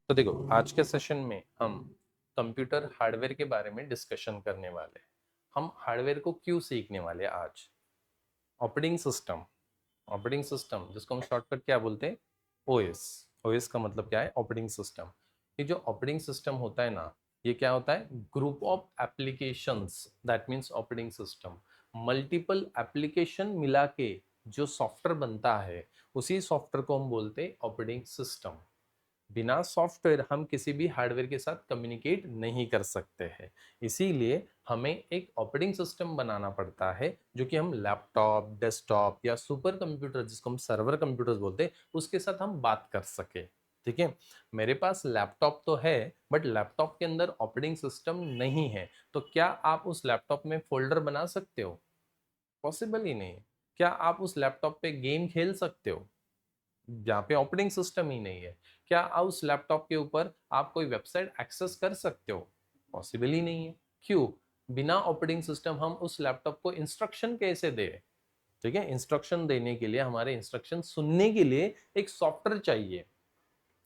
तो देखो, आज के सेशन में हम कंप्यूटर हार्डवेयर के बारे में डिस्कशन करने वाले हैं। हम हार्डवेयर को क्यों सीखने वाले हैं आज? ऑपरेटिंग सिस्टम जिसको हम शॉर्टकट क्या बोलते हैं? ओएस। ओएस का मतलब क्या है? Operating system. ये जो ऑपरेटिंग सिस्टम होता है ना, ये क्या होता है? Group of applications, that means operating system. Multiple application मिला के जो सॉफ्टवेयर बनता है, उसी सॉफ्टवेयर को हम बोलते हैं ऑपरेटिंग सिस्टम। बिना सॉफ्टवेयर हम किसी भी हार्डवेयर के साथ कम्युनिकेट नहीं कर सकते हैं। इसीलिए हमें एक ऑपरेटिंग सिस्टम बनाना पड़ता है जो कि हम लैपटॉप, डेस्कटॉप या सुपर कंप्यूटर, जिसको हम सर्वर कंप्यूटर्स बोलते हैं, उसके साथ हम बात कर सके। ठीक है, मेरे पास लैपटॉप तो है, बट लैपटॉप के अंदर ऑपरेटिंग सिस्टम नहीं है। तो क्या आप उस लैपटॉप में फोल्डर बना सकते हो? पॉसिबल ही नहीं। क्या आप उस लैपटॉप पे गेम खेल सकते हो जहाँ पे ऑपरेटिंग सिस्टम ही नहीं है? क्या आप उस लैपटॉप के ऊपर आप कोई वेबसाइट एक्सेस कर सकते हो? पॉसिबल ही नहीं है। क्यों? बिना ऑपरेटिंग सिस्टम हम उस लैपटॉप को इंस्ट्रक्शन कैसे दे? ठीक है, इंस्ट्रक्शन देने के लिए, हमारे इंस्ट्रक्शन सुनने के लिए एक सॉफ्टवेयर चाहिए।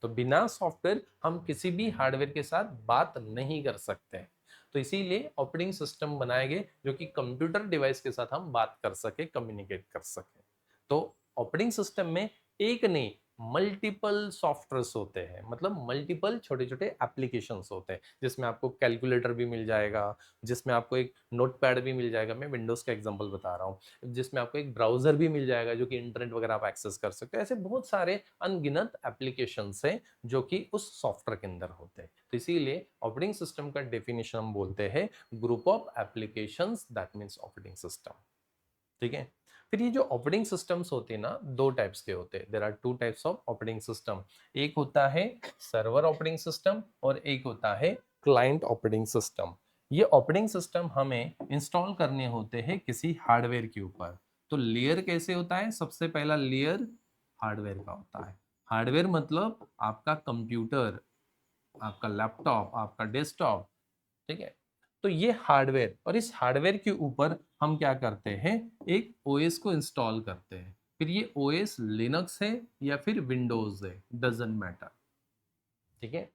तो बिना सॉफ्टवेयर हम किसी भी हार्डवेयर के साथ बात नहीं कर सकते हैं। तो इसीलिए ऑपरेटिंग सिस्टम बनाए गए जो कि कंप्यूटर डिवाइस के साथ हम बात कर सके, कम्युनिकेट कर सके। तो ऑपरेटिंग सिस्टम में एक नहीं, मल्टीपल सॉफ्टवेयर्स होते हैं, मतलब मल्टीपल छोटे छोटे एप्लीकेशंस होते हैं, जिसमें आपको कैलकुलेटर भी मिल जाएगा, जिसमें आपको एक नोटपैड भी मिल जाएगा। मैं विंडोज का एग्जांपल बता रहा हूँ, जिसमें आपको एक ब्राउजर भी मिल जाएगा जो कि इंटरनेट वगैरह आप एक्सेस कर सकते हो। ऐसे बहुत सारे अनगिनत एप्लीकेशंस हैं जो कि उस सॉफ्टवेयर के अंदर होते हैं। तो इसीलिए ऑपरेटिंग सिस्टम का डेफिनेशन हम बोलते हैं group of applications, that means operating system. ठीक है, फिर ये जो ऑपरेटिंग सिस्टम्स होते हैं ना, दो टाइप्स के होते हैं। There are two types of operating system. एक होता है सर्वर ऑपरेटिंग सिस्टम और एक होता है क्लाइंट ऑपरेटिंग सिस्टम। ये ऑपरेटिंग सिस्टम हमें इंस्टॉल करने होते हैं किसी हार्डवेयर के ऊपर। तो लेयर कैसे होता है? सबसे पहला लेयर हार्डवेयर का होता है। हार्डवेयर मतलब आपका कंप्यूटर, आपका लैपटॉप, आपका डेस्कटॉप। ठीक है, तो ये हार्डवेयर, और इस हार्डवेयर के ऊपर हम क्या करते हैं? एक ओएस को इंस्टॉल करते हैं। फिर ये ओएस लिनक्स है या फिर विंडोज है, डजेंट मैटर। ठीक है,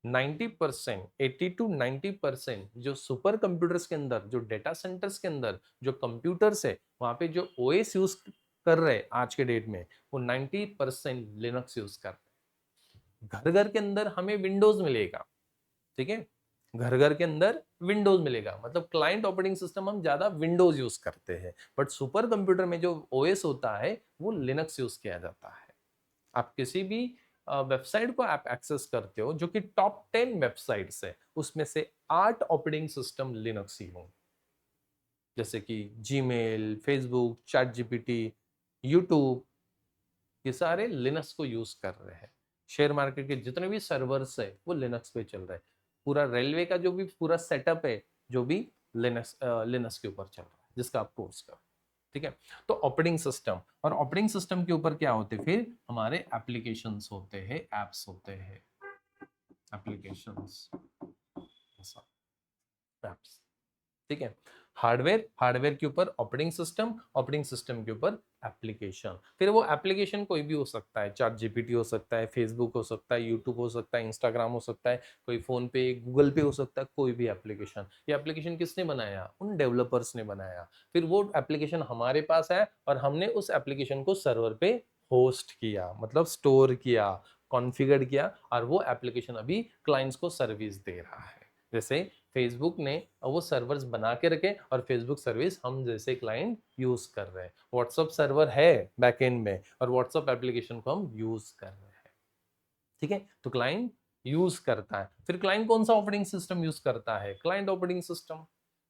90%, 80 to 90% जो सुपर कंप्यूटर्स के अंदर, जो डेटा सेंटर्स के अंदर जो कंप्यूटर्स है, वहां पे जो ओएस यूज कर रहे हैं आज के डेट में, वो 90% लिनक्स यूज कर रहे हैं। घर घर के अंदर हमें विंडोज मिलेगा। ठीक है, घर घर के अंदर विंडोज मिलेगा, मतलब क्लाइंट ऑपरेटिंग सिस्टम हम ज्यादा विंडोज यूज करते हैं, बट सुपर कंप्यूटर में जो ओएस होता है वो लिनक्स यूज किया जाता है। आप किसी भी वेबसाइट को आप एक्सेस करते हो जो कि टॉप 10 वेबसाइट्स है, उसमें से 8 ऑपरेटिंग सिस्टम लिनक्स ही होंगे। जैसे कि Gmail, Facebook, chat GPT, YouTube, ये सारे लिनक्स को यूज कर रहे हैं। शेयर मार्केट के जितने भी सर्वर्स है वो लिनक्स पे चल रहे हैं। पूरा रेलवे का जो भी पूरा सेटअप है, जो भी लिनक्स लिनक्स के ऊपर चल रहा है, जिसका आप कोर्स कर। ठीक है, तो ऑपरेटिंग सिस्टम, और ऑपरेटिंग सिस्टम के ऊपर क्या होते हैं? फिर हमारे एप्लीकेशंस होते हैं, एप्स होते हैं, एप्लीकेशंस, एप्स। ठीक है, हार्डवेयर, हार्डवेयर के ऊपर ऑपरेटिंग सिस्टम, ऑपरेटिंग सिस्टम के ऊपर एप्लीकेशन। फिर वो एप्लीकेशन कोई भी हो सकता है, चैट जीपीटी हो सकता है, फेसबुक हो सकता है, यूट्यूब हो सकता है, इंस्टाग्राम हो सकता है, कोई फोन पे, गूगल पे हो सकता है, कोई भी एप्लीकेशन। ये एप्लीकेशन किसने बनाया? उन डेवलपर्स ने बनाया। फिर वो एप्लीकेशन हमारे पास है और हमने उस एप्लीकेशन को सर्वर पे होस्ट किया, मतलब स्टोर किया, कॉन्फ़िगर किया, और वो एप्लीकेशन अभी क्लाइंट्स को सर्विस दे रहा है। जैसे फेसबुक ने वो सर्वर्स बना के रखे और फेसबुक सर्विस हम जैसे क्लाइंट यूज कर रहे हैं। व्हाट्सएप सर्वर है बैकएंड में और व्हाट्सएप एप्लीकेशन को हम यूज कर रहे हैं। ठीक है, तो क्लाइंट यूज करता है। फिर क्लाइंट कौन सा ऑपरेटिंग सिस्टम यूज करता है? क्लाइंट ऑपरेटिंग सिस्टम,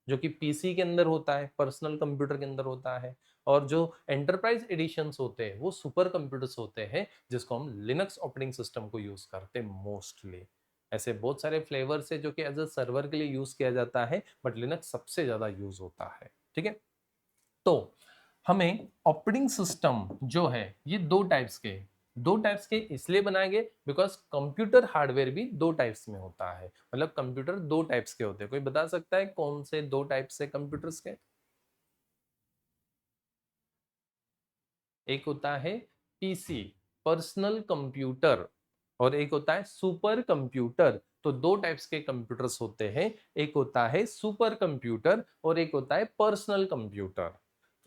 जो कि पीसी के अंदर होता है, पर्सनल कंप्यूटर के अंदर होता है। और जो एंटरप्राइज एडिशंस होते हैं वो सुपर कंप्यूटर्स होते हैं, जिसको हम लिनक्स ऑपरेटिंग सिस्टम को यूज करते हैं मोस्टली। ऐसे बहुत सारे फ्लेवर्स है जो कि एज अ सर्वर के लिए यूज किया जाता है, बट लिनक्स सबसे ज्यादा यूज होता है। ठीक है, तो हमें ऑपरेटिंग सिस्टम जो है ये दो टाइप्स के इसलिए बनाए गए बिकॉज कंप्यूटर हार्डवेयर भी दो टाइप्स में होता है। मतलब कंप्यूटर दो टाइप्स के होते हैं। कोई बता सकता है कौन से दो टाइप्स है कंप्यूटर्स के? एक होता है पीसी, पर्सनल कंप्यूटर, और एक होता है सुपर कंप्यूटर। तो दो टाइप्स के कंप्यूटर्स होते हैं, एक होता है सुपर कंप्यूटर और एक होता है पर्सनल कंप्यूटर।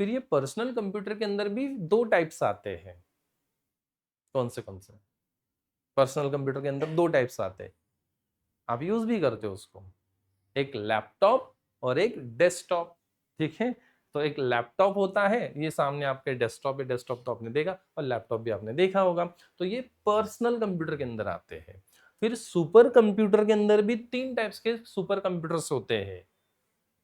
फिर ये पर्सनल कंप्यूटर के अंदर भी दो टाइप्स आते हैं। कौन से पर्सनल कंप्यूटर के अंदर दो टाइप्स आते हैं, आप यूज भी करते हो उसको, एक लैपटॉप और एक डेस्कटॉप। ठीक है, तो एक लैपटॉप होता है, ये सामने आपके डेस्कटॉप है, डेस्कटॉप तो आपने देखा, और लैपटॉप भी आपने देखा होगा। तो ये पर्सनल कंप्यूटर के अंदर आते हैं। फिर सुपर कंप्यूटर के अंदर भी तीन टाइप्स के सुपर कंप्यूटर्स होते हैं।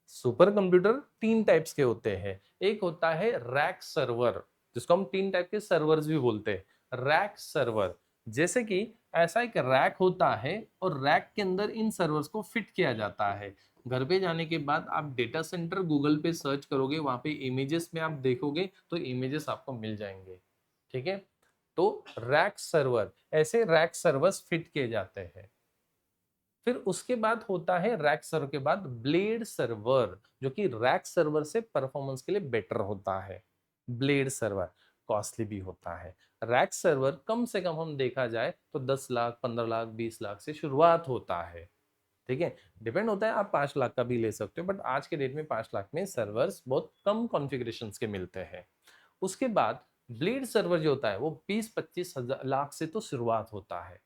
सुपर कंप्यूटर तीन टाइप्स के होते हैं। एक होता है रैक सर्वर, जिसको हम तीन टाइप के सर्वर्स भी बोलते हैं, रैक सर्वर। जैसे कि ऐसा एक रैक होता है और रैक के अंदर इन सर्वर्स को फिट किया जाता है। घर पे जाने के बाद आप डेटा सेंटर गूगल पे सर्च करोगे, वहां पे इमेजेस में आप देखोगे तो इमेजेस आपको मिल जाएंगे। ठीक है, तो रैक सर्वर, ऐसे रैक सर्वर्स फिट किए जाते हैं। फिर उसके बाद होता है रैक सर्वर के बाद ब्लेड सर्वर, जो कि रैक सर्वर से परफॉर्मेंस के लिए बेटर होता है। ब्लेड सर्वर कॉस्टली भी होता है। रैक सर्वर कम से कम हम देखा जाए तो 10 लाख, 15 लाख, 20 लाख से शुरुआत होता है। ठीक है, डिपेंड होता है, आप 5 लाख का भी ले सकते हो, बट आज के डेट में 5 लाख में सर्वर्स बहुत कम कॉन्फ़िगरेशंस के मिलते हैं। उसके बाद ब्लेड सर्वर जो होता है वो 20-25 लाख से तो शुरुआत होता है।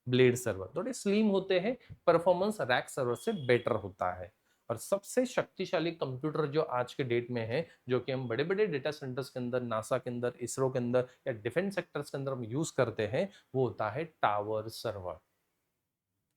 ब्लेड सर्वर थोड़े स्लिम होते हैं, परफॉर्मेंस रैक सर्वर से बेटर होता है। और सबसे शक्तिशाली कंप्यूटर जो आज के डेट में है, जो कि हम बड़े बड़े डेटा सेंटर्स के अंदर, नासा के अंदर, इसरो के अंदर या डिफेंस सेक्टर्स के अंदर हम यूज करते हैं, वो होता है टावर सर्वर।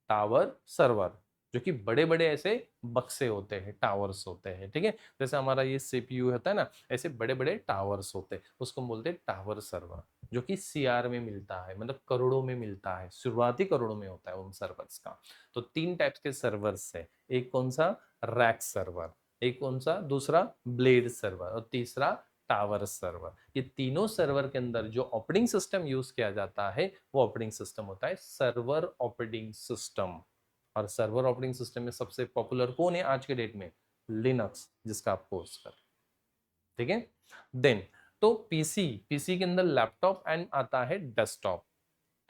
टावर सर्वर, जो कि बड़े बड़े ऐसे बक्से होते हैं, टावर्स होते हैं। ठीक है, जैसे हमारा ये सीपीयू होता है ना, ऐसे बड़े बड़े टावर्स होते हैं, उसको हम बोलते हैं टावर सर्वर, जो कि सीआर में मिलता है, मतलब करोड़ों में मिलता है, शुरुआती करोड़ों में होता है उन सर्वर्स का। तो तीन टाइप्स के सर्वर्स है, एक कौन सा, रैक सर्वर, एक कौन सा, दूसरा ब्लेड सर्वर, और तीसरा टावर सर्वर। ये तीनों सर्वर के अंदर जो ऑपरेटिंग सिस्टम यूज किया जाता है वो ऑपरेटिंग सिस्टम होता है सर्वर ऑपरेटिंग सिस्टम। और सर्वर ऑपरेटिंग सिस्टम में सबसे पॉपुलर कौन है आज के डेट में, लिनक्स, जिसका आप कोर्स कर। ठीक है, देन तो पीसी, पीसी के अंदर लैपटॉप एंड आता है डेस्कटॉप।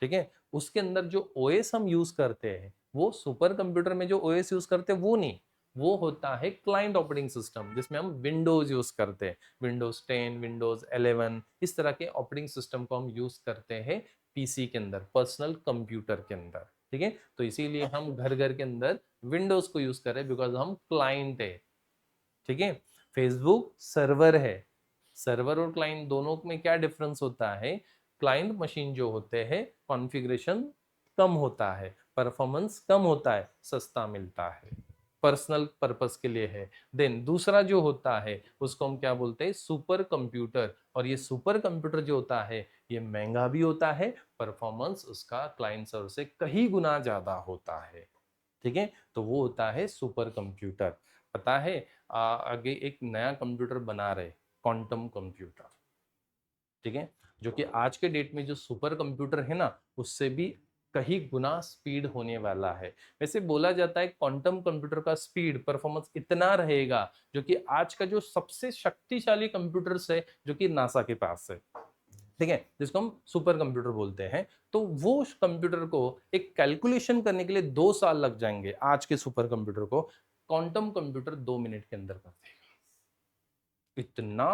ठीक है, उसके अंदर जो ओएस हम यूज करते हैं, वो सुपर कंप्यूटर में जो ओएस यूज करते हैं वो नहीं, वो होता है क्लाइंट ऑपरेटिंग सिस्टम, जिसमें हम विंडोज यूज करते हैं, विंडोज 10, विंडोज 11, इस तरह के ऑपरेटिंग सिस्टम को हम यूज करते हैं पीसी के अंदर, पर्सनल कंप्यूटर के अंदर। ठीक है, तो इसीलिए हम घर घर के अंदर विंडोज को यूज कर रहे हैं, बिकॉज हम क्लाइंट है। ठीक है, फेसबुक सर्वर है। सर्वर और क्लाइंट दोनों में क्या डिफरेंस होता है, क्लाइंट मशीन जो होते हैं कॉन्फ़िगरेशन कम होता है, परफॉर्मेंस कम होता है, सस्ता मिलता है, पर्सनल पर्पस के लिए है। देन दूसरा जो होता है उसको हम क्या बोलते हैं, सुपर कंप्यूटर। और ये सुपर कंप्यूटर जो होता है ये महंगा भी होता है, परफॉर्मेंस उसका क्लाइंट सर्वर से कहीं गुना ज्यादा होता है। ठीक है, तो वो होता है सुपर कंप्यूटर। पता है, आगे एक नया कंप्यूटर बना रहे, क्वांटम कंप्यूटर। ठीक है, जो कि आज के डेट में जो सुपर कंप्यूटर है ना, उससे भी कहीं गुना स्पीड होने वाला है। वैसे बोला जाता है क्वांटम कंप्यूटर का स्पीड परफॉर्मेंस इतना रहेगा, जो कि आज का जो सबसे शक्तिशाली कंप्यूटर्स है जो कि नासा के पास है। ठीक है, जिसको हम सुपर कंप्यूटर बोलते हैं। तो वो कंप्यूटर को एक कैलकुलेशन करने के लिए 2 साल लग जाएंगे, आज के सुपर कंप्यूटर को क्वांटम कंप्यूटर 2 मिनट के अंदर कर देगा। इतना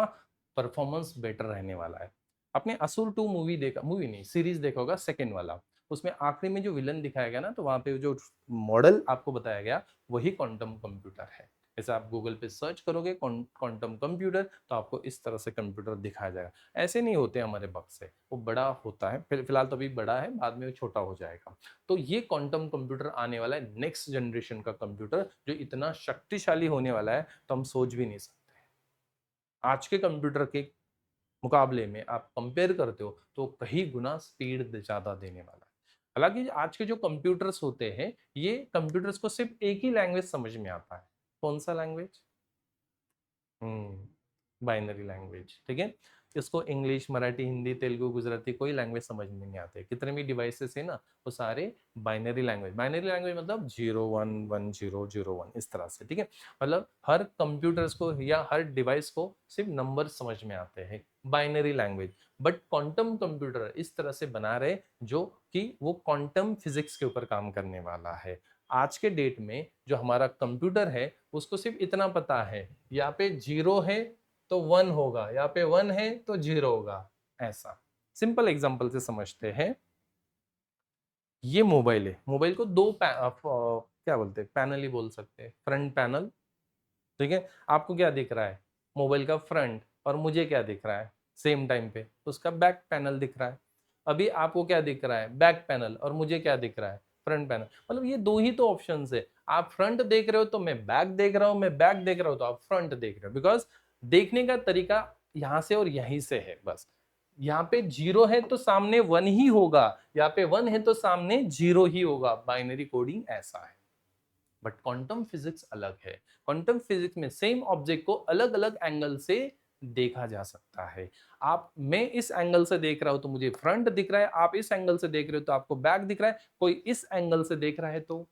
परफॉर्मेंस बेटर रहने वाला है। आपने असुर 2 मूवी देखा, मूवी नहीं सीरीज देखा होगा, सेकंड वाला, उसमें आखिरी में जो विलन दिखाया गया ना, तो वहां पे जो मॉडल आपको बताया गया वही क्वांटम कंप्यूटर है। जैसे आप गूगल पे सर्च करोगे क्वांटम कंप्यूटर, तो आपको इस तरह से कंप्यूटर दिखाया जाएगा। ऐसे नहीं होते हमारे बक्स से, वो बड़ा होता है, फिलहाल तो अभी बड़ा है, बाद में वो छोटा हो जाएगा। तो ये क्वांटम कंप्यूटर आने वाला है, नेक्स्ट जनरेशन का कंप्यूटर, जो इतना शक्तिशाली होने वाला है तो हम सोच भी नहीं सकते। आज के कंप्यूटर के मुकाबले में आप कंपेयर करते हो तो कहीं गुना स्पीड ज्यादा देने वाला है। हालांकि आज के जो कंप्यूटर्स होते हैं, ये कंप्यूटर्स को सिर्फ एक ही लैंग्वेज समझ में आता है। कौन सा लैंग्वेज, बाइनरी लैंग्वेज। ठीक है, इसको इंग्लिश, मराठी, हिंदी, तेलुगु, गुजराती कोई लैंग्वेज समझ में नहीं आते। कितने भी डिवाइसेस है ना, वो सारे बाइनरी लैंग्वेज, बाइनरी लैंग्वेज मतलब 0 1 1 0 0 1 इस तरह से। ठीक है, मतलब हर कंप्यूटर्स को या हर डिवाइस को सिर्फ नंबर समझ में आते हैं, binary language. But quantum computer इस तरह से बना रहे जो कि वो क्वांटम फिजिक्स के ऊपर काम करने वाला है। आज के डेट में जो हमारा कंप्यूटर है उसको सिर्फ इतना पता है, यहाँ पे जीरो है तो वन होगा, यहाँ पे वन है तो जीरो होगा, ऐसा। सिंपल एग्जांपल से समझते हैं। ये मोबाइल है, मोबाइल को दो क्या बोलते हैं, पैनल ही बोल सकते हैं, फ्रंट पैनल, ठीक है। आपको क्या दिख रहा है, मोबाइल का फ्रंट, और मुझे क्या दिख रहा है सेम टाइम पे, उसका बैक पैनल दिख रहा है। अभी आपको क्या दिख रहा है, बैक पैनल, और मुझे क्या दिख रहा है, फ्रंट पैनल। मतलब ये दो ही तो ऑप्शंस है। आप फ्रंट देख रहे हो तो मैं बैक देख रहा हूं, मैं बैक देख रहा हूं तो आप फ्रंट देख रहे हो, बिकॉज देखने का तरीका यहां से और यहीं से है बस। यहाँ पे जीरो है तो सामने वन ही होगा, यहाँ पे वन है तो सामने जीरो ही होगा, बाइनरी कोडिंग ऐसा है। बट क्वांटम फिजिक्स अलग है। क्वांटम फिजिक्स में सेम ऑब्जेक्ट को अलग अलग एंगल से देखा जा सकता है। आप, मैं इस एंगल से देख रहा हूं तो मुझे फ्रंट दिख रहा है, आप इस एंगल से देख रहे हो तो आपको बैक दिख रहा है, कोई इस एंगल से देख रहा है तो,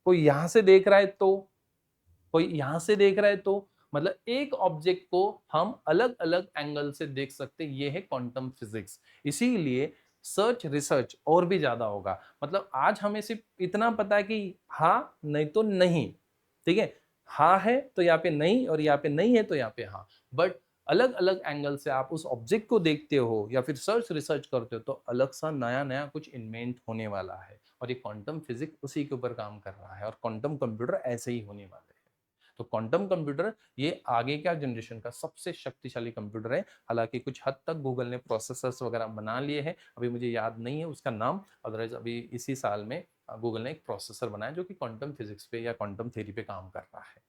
कोई यहां से देख रहा है तो, कोई यहां से देख रहा है तो, मतलब एक ऑब्जेक्ट को हम अलग अलग एंगल से देख सकते हैं। ये है क्वांटम फिजिक्स। इसीलिए सर्च रिसर्च और भी ज्यादा होगा। मतलब आज हमें सिर्फ इतना पता है कि हाँ नहीं तो नहीं, ठीक है, हाँ है तो यहाँ पे नहीं, और यहाँ पे नहीं है तो यहाँ पे हाँ। बट अलग अलग एंगल से आप उस ऑब्जेक्ट को देखते हो या फिर सर्च रिसर्च करते हो तो अलग सा नया नया कुछ इन्वेंट होने वाला है, और ये क्वांटम फिजिक्स उसी के ऊपर काम कर रहा है, और क्वांटम कंप्यूटर ऐसे ही होने वाले हैं। तो क्वांटम कंप्यूटर ये आगे का जनरेशन का सबसे शक्तिशाली कंप्यूटर है। हालांकि कुछ हद तक गूगल ने प्रोसेसर्स वगैरह बना लिए हैं, अभी मुझे याद नहीं है उसका नाम, अदरवाइज अभी इसी साल में गूगल ने एक प्रोसेसर बनाया जो कि क्वांटम फिजिक्स पे या क्वांटम थ्योरी पे काम कर रहा है।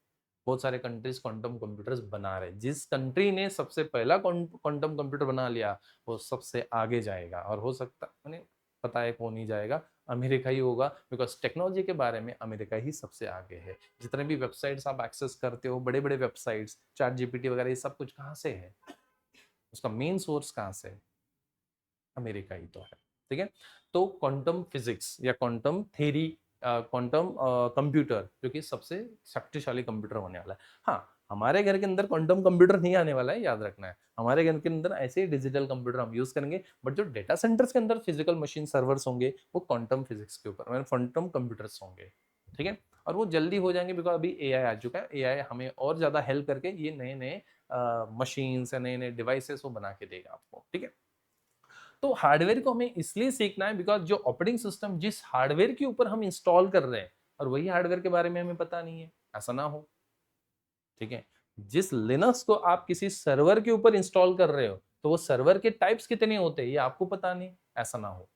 बहुत सारे कंट्रीज क्वांटम कंप्यूटर्स बना रहे हैं। जिस कंट्री ने सबसे पहला क्वांटम कंप्यूटर बना लिया वो सबसे आगे जाएगा, और हो सकता मैंने पता है कौन ही जाएगा, अमेरिका ही होगा, बिकॉज टेक्नोलॉजी के बारे में अमेरिका ही सबसे आगे है। जितने भी वेबसाइट्स आप एक्सेस करते हो, बड़े बड़े वेबसाइट्स, चैट जीपीटी वगैरह, ये सब कुछ कहाँ से है, उसका मेन सोर्स कहाँ से है, अमेरिका ही तो है, ठीक है। तो क्वांटम फिजिक्स या क्वांटम थ्योरी, क्वांटम कंप्यूटर जो कि सबसे शक्तिशाली कंप्यूटर होने वाला है। हाँ, हमारे घर के अंदर क्वांटम कंप्यूटर नहीं आने वाला है, याद रखना है। हमारे घर के अंदर ऐसे ही डिजिटल कंप्यूटर हम यूज करेंगे, बट जो डेटा सेंटर्स के अंदर फिजिकल मशीन सर्वर्स होंगे वो क्वांटम फिजिक्स के ऊपर, क्वांटम कंप्यूटर्स होंगे, ठीक है। और वो जल्दी हो जाएंगे बिकॉज अभी एआई आ चुका है। एआई हमें और ज्यादा हेल्प करके ये नए नए मशीन्स या नए नए डिवाइसेस वो बना के देगा आपको, ठीक है। तो हार्डवेयर को हमें इसलिए सीखना है बिकॉज जो ऑपरेटिंग सिस्टम जिस हार्डवेयर के ऊपर हम इंस्टॉल कर रहे हैं, और वही हार्डवेयर के बारे में हमें पता नहीं है, ऐसा ना हो, ठीक है। जिस लिनक्स को आप किसी सर्वर के ऊपर इंस्टॉल कर रहे हो तो वो सर्वर के टाइप्स कितने होते हैं ये आपको पता नहीं, ऐसा ना हो।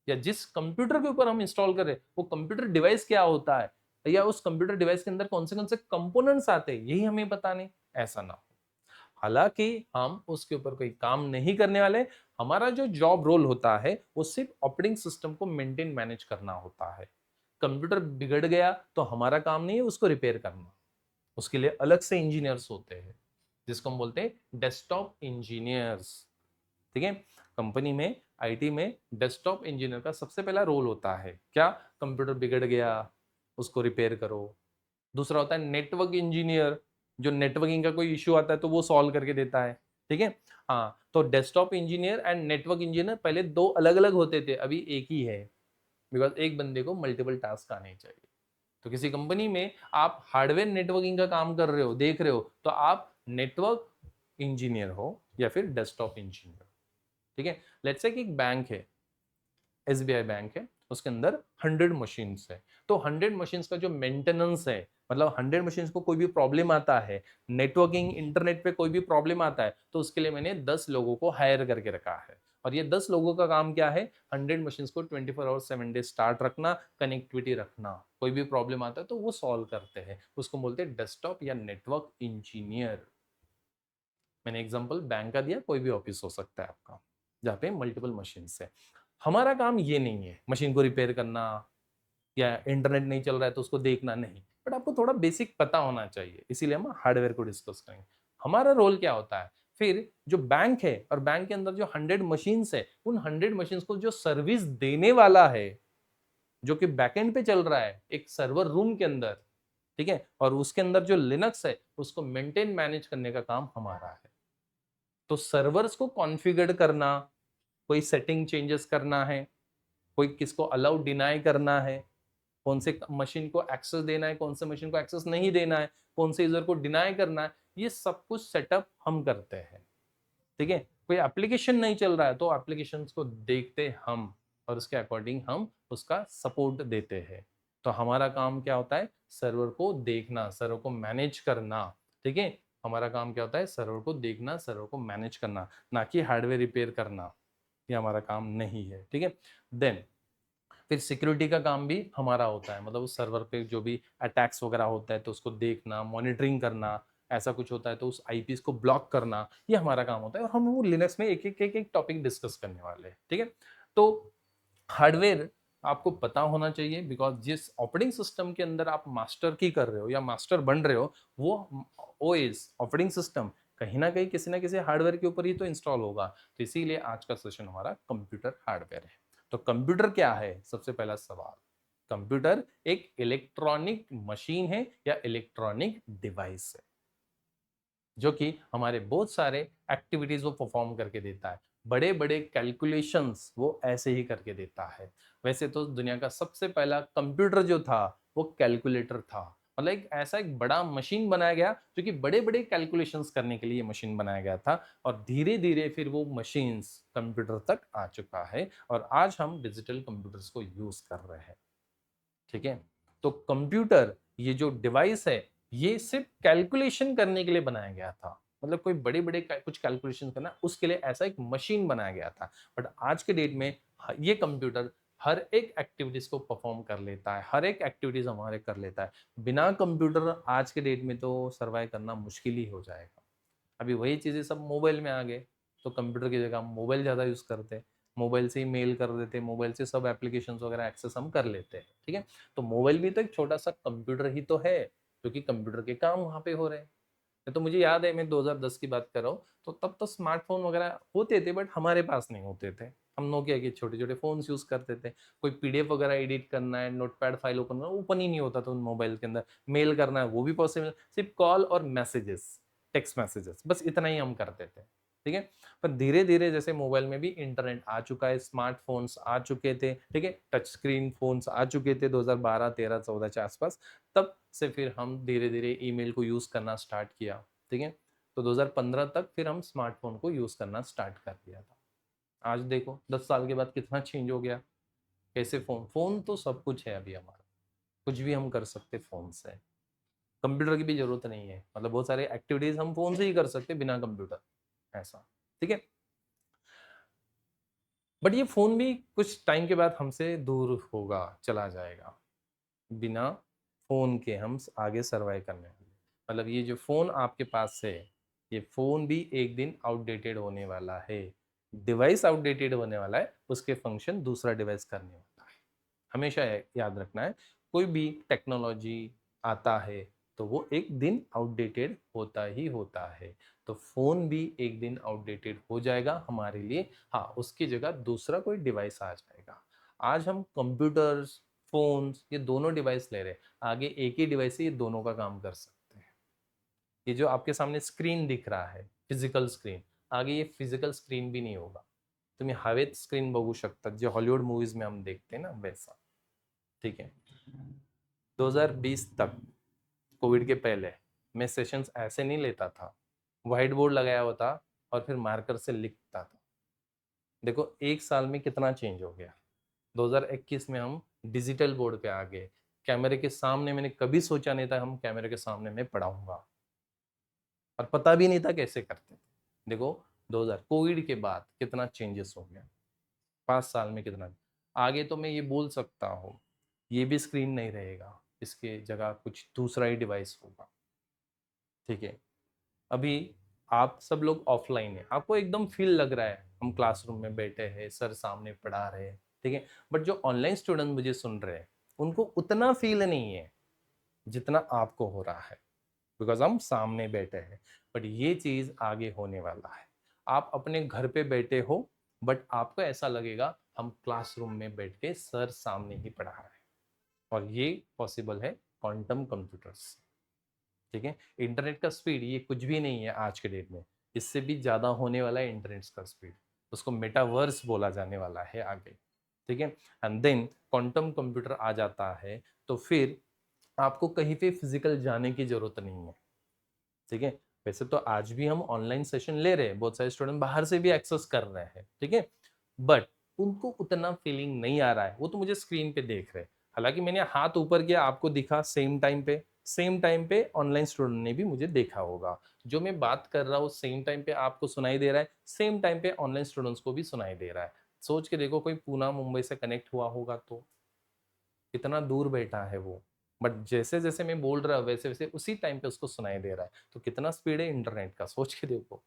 या जिस कंप्यूटर के ऊपर हम इंस्टॉल कर रहे हैं वो कंप्यूटर डिवाइस क्या होता है, या उस कंप्यूटर डिवाइस के अंदर कौन से कंपोनेंट्स आते हैं यही हमें पता नहीं, ऐसा ना हो। हालांकि हम उसके ऊपर कोई काम नहीं करने वाले। हमारा जो जॉब रोल होता है वो सिर्फ ऑपरेटिंग सिस्टम को मेंटेन मैनेज करना होता है। कंप्यूटर बिगड़ गया तो हमारा काम नहीं है उसको रिपेयर करना, उसके लिए अलग से इंजीनियर्स होते हैं जिसको हम बोलते हैं डेस्कटॉप इंजीनियर्स, ठीक है। कंपनी में, आईटी में डेस्कटॉप इंजीनियर का सबसे पहला रोल होता है क्या, कंप्यूटर बिगड़ गया उसको रिपेयर करो। दूसरा होता है नेटवर्क इंजीनियर, जो नेटवर्किंग का कोई इश्यू आता है तो वो सॉल्व करके देता है, ठीक है। हाँ, तो desktop engineer and network engineer पहले दो अलग अलग होते थे, अभी एक ही है, बिकॉज एक बंदे को मल्टीपल टास्क आने चाहिए। तो किसी कंपनी में आप हार्डवेयर नेटवर्किंग का काम कर रहे हो, देख रहे हो, तो आप नेटवर्क इंजीनियर हो या फिर डेस्कटॉप इंजीनियर, ठीक है। लेट्स से कि एक बैंक है, एसबीआई बैंक है, उसके अंदर 100 मशीन्स है। तो 100 मशीन्स का जो मेंटेनेंस है, मतलब 100 मशीन्स को कोई भी प्रॉब्लम आता है, नेटवर्किंग इंटरनेट पे कोई भी प्रॉब्लम आता है, तो उसके लिए मैंने 10 लोगों को हायर करके रखा है। और ये 10 लोगों का काम क्या है, 100 मशीन्स को 24 आवर 7 डे स्टार्ट रखना, कनेक्टिविटी रखना, कोई भी प्रॉब्लम आता है तो वो सॉल्व करते हैं, उसको बोलते हैं डेस्कटॉप या नेटवर्क इंजीनियर। मैंने एग्जांपल बैंक का दिया, कोई भी ऑफिस हो सकता है आपका जहाँ पे मल्टीपल मशीन है। हमारा काम ये नहीं है मशीन को रिपेयर करना या इंटरनेट नहीं चल रहा है तो उसको देखना, नहीं, बट आपको थोड़ा बेसिक पता होना चाहिए, इसीलिए हम हार्डवेयर को डिस्कस करेंगे। हमारा रोल क्या होता है, फिर जो बैंक है और बैंक के अंदर जो 100 मशीन्स है, उन 100 मशीन्स को जो सर्विस देने वाला है, जो कि बैकएंड पे चल रहा है एक सर्वर रूम के अंदर, ठीक है, और उसके अंदर जो लिनक्स है उसको मेंटेन मैनेज करने का काम हमारा है। तो सर्वर्स को कॉन्फ़िगर करना, कोई सेटिंग चेंजेस करना है, कोई किसको अलाउ डिनाई करना है, कौन से मशीन को एक्सेस देना है, कौन से मशीन को एक्सेस नहीं देना है, कौन से यूजर को डिनाई करना है, ये सब कुछ सेटअप हम करते हैं। ठीक है, कोई एप्लीकेशन नहीं चल रहा है तो एप्लीकेशन को देखते हम और उसके अकॉर्डिंग हम उसका सपोर्ट देते हैं। तो हमारा काम क्या होता है, सर्वर को देखना, सर्वर को मैनेज करना। ठीक है, हमारा काम क्या होता है, सर्वर को देखना, सर्वर को मैनेज करना, ना कि हार्डवेयर रिपेयर करना। ये हमारा काम नहीं है। ठीक है, देन फिर सिक्योरिटी का काम भी हमारा होता है, मतलब उस सर्वर पे जो भी अटैक्स वगैरह होता है तो उसको देखना, मॉनिटरिंग करना, ऐसा कुछ होता है तो उस आईपीस को ब्लॉक करना, ये हमारा काम होता है। और हम वो लिनक्स में एक टॉपिक डिस्कस करने वाले हैं। ठीक है, तो हार्डवेयर आपको पता होना चाहिए, बिकॉज जिस ऑपरेटिंग सिस्टम के अंदर आप मास्टर की कर रहे हो या मास्टर बन रहे हो, वो ओएस ऑपरेटिंग सिस्टम कहीं ना कहीं किसी ना किसी हार्डवेयर के ऊपर ही तो इंस्टॉल होगा। तो इसीलिए आज का सेशन हमारा कंप्यूटर हार्डवेयर है। तो कंप्यूटर क्या है, सबसे पहला सवाल, कंप्यूटर एक इलेक्ट्रॉनिक मशीन है या इलेक्ट्रॉनिक डिवाइस है जो कि हमारे बहुत सारे एक्टिविटीज वो परफॉर्म करके देता है। बड़े बड़े कैलकुलेशंस वो ऐसे ही करके देता है। वैसे तो दुनिया का सबसे पहला कंप्यूटर जो था वो कैलकुलेटर था, मतलब एक ऐसा एक बड़ा मशीन बनाया गया जो कि बड़े बड़े कैलकुलेशंस करने के लिए मशीन बनाया गया था। और धीरे धीरे फिर वो मशीन्स कंप्यूटर तक आ चुका है और आज हम डिजिटल कंप्यूटर्स को यूज कर रहे हैं। ठीक है, तो कंप्यूटर ये जो डिवाइस है ये सिर्फ कैलकुलेशन करने के लिए बनाया गया था, मतलब कोई बड़े बड़े कुछ कैलकुलेशन करना उसके लिए ऐसा एक मशीन बनाया गया था। बट आज के डेट में ये कंप्यूटर हर एक एक्टिविटीज को परफॉर्म कर लेता है, हर एक एक्टिविटीज हमारे कर लेता है। बिना कंप्यूटर आज के डेट में तो सर्वाइव करना मुश्किल ही हो जाएगा। अभी वही चीजें सब मोबाइल में आ गए, तो कंप्यूटर की जगह हम मोबाइल ज़्यादा यूज़ करते हैं, मोबाइल से ही मेल कर देते हैं, मोबाइल से सब एप्लीकेशंस वगैरह एक्सेस हम कर लेते हैं। ठीक है, तो मोबाइल भी तो एक छोटा सा कंप्यूटर ही तो है, क्योंकि कंप्यूटर के काम वहाँ पे हो रहे हैं। तो मुझे याद है, मैं 2010 की बात कर रहा हूँ, तो तब तो स्मार्टफोन वगैरह होते थे बट हमारे पास नहीं होते थे। हम नोकिया के छोटे छोटे फोन्स यूज करते थे। कोई पीडीएफ वगैरह एडिट करना है, नोटपैड फाइल ओपन करना, ओपन ही नहीं होता था उन मोबाइल के अंदर। मेल करना है वो भी पॉसिबल, सिर्फ कॉल और मैसेजेस, टेक्स्ट मैसेजेस, बस इतना ही हम करते थे। ठीक है, पर धीरे धीरे जैसे मोबाइल में भी इंटरनेट आ चुका है, स्मार्टफोन्स आ चुके थे, ठीक है, टच स्क्रीन फोन्स आ चुके थे 2012 13 14 के आसपास, तब से फिर हम धीरे धीरे ईमेल को यूज करना स्टार्ट किया। ठीक है, तो 2015 तक फिर हम स्मार्टफोन को यूज करना स्टार्ट कर दिया था। आज देखो 10 साल के बाद कितना चेंज हो गया। कैसे फोन, फोन तो सब कुछ है अभी हमारा, कुछ भी हम कर सकते फोन से, कंप्यूटर की भी जरूरत नहीं है, मतलब बहुत सारे एक्टिविटीज हम फोन से ही कर सकते बिना कंप्यूटर, ऐसा। ठीक है, बट ये फोन भी कुछ टाइम के बाद हमसे दूर होगा, चला जाएगा। बिना फोन के हम आगे सर्वाइव करने वाले, मतलब ये जो फोन आपके पास है, ये फोन भी एक दिन आउटडेटेड होने वाला है। डिवाइस आउटडेटेड होने वाला है, उसके फंक्शन दूसरा डिवाइस करने वाला है। हमेशा याद रखना है, कोई भी टेक्नोलॉजी आता है तो वो एक दिन आउटडेटेड होता ही होता है। तो फोन भी एक दिन आउटडेटेड हो जाएगा हमारे लिए। हाँ, उसकी जगह दूसरा कोई डिवाइस आ जाएगा। आज हम कंप्यूटर्स, फोन्स, ये दोनों डिवाइस ले रहे हैं, आगे एक ही डिवाइस से ये दोनों का काम कर सकते हैं। ये जो आपके सामने स्क्रीन दिख रहा है, फिजिकल स्क्रीन, आगे ये फिजिकल स्क्रीन भी नहीं होगा। तुम्ही हवेत स्क्रीन बघू शकता, जो हॉलीवुड मूवीज में हम देखते हैं ना वैसा। ठीक है, 2020 तक, कोविड के पहले, मैं सेशंस ऐसे नहीं लेता था, व्हाइट बोर्ड लगाया हुआ था और फिर मार्कर से लिखता था। देखो एक साल में कितना चेंज हो गया। 2021 में हम डिजिटल बोर्ड पे आ गए, कैमरे के सामने, मैंने कभी सोचा नहीं था हम कैमरे के सामने मैं पढ़ाऊंगा, और पता भी नहीं था कैसे करते थे। देखो 2000 कोविड के बाद कितना चेंजेस हो गया, 5 साल में कितना। आगे तो मैं ये बोल सकता हूँ, ये भी स्क्रीन नहीं रहेगा, इसके जगह कुछ दूसरा ही डिवाइस होगा। ठीक है, अभी आप सब लोग ऑफलाइन है, आपको एकदम फील लग रहा है हम क्लासरूम में बैठे हैं, सर सामने पढ़ा रहे हैं। ठीक है, बट जो ऑनलाइन स्टूडेंट मुझे सुन रहे हैं उनको उतना फील नहीं है जितना आपको हो रहा है, बिकॉज हम सामने बैठे हैं। बट ये चीज आगे होने वाला है। आप अपने घर पे बैठे हो बट आपको ऐसा लगेगा हम क्लासरूम में बैठ के सर सामने ही पढ़ा रहे हैं। और ये पॉसिबल है क्वांटम कंप्यूटर्स। ठीक है, इंटरनेट का स्पीड ये कुछ भी नहीं है आज के डेट में, इससे भी ज़्यादा होने वाला है इंटरनेट का स्पीड, उसको मेटावर्स बोला जाने वाला है आगे, ठीक है। एंड देन क्वांटम कंप्यूटर आ जाता है, तो फिर आपको कहीं पे फिजिकल जाने की जरूरत नहीं है, ठीक है। वैसे तो आज भी हम ऑनलाइन सेशन ले रहे हैं, बहुत सारे स्टूडेंट बाहर से भी एक्सेस कर रहे हैं, ठीक है, बट उनको उतना फीलिंग नहीं आ रहा है, वो तो मुझे स्क्रीन पे देख रहे हैं। हालांकि मैंने हाथ ऊपर किया, आपको दिखा सेम टाइम पे ऑनलाइन स्टूडेंट ने भी मुझे देखा होगा। जो मैं बात कर रहा हूँ सेम टाइम पे आपको सुनाई दे रहा है, सेम टाइम पे ऑनलाइन स्टूडेंट्स को भी सुनाई दे रहा है। सोच के देखो, कोई पूना मुंबई से कनेक्ट हुआ होगा तो कितना दूर बैठा है वो, बट जैसे जैसे मैं बोल रहा हूँ वैसे वैसे उसी टाइम पे उसको सुनाई दे रहा है। तो कितना स्पीड है इंटरनेट का, सोच के देखो।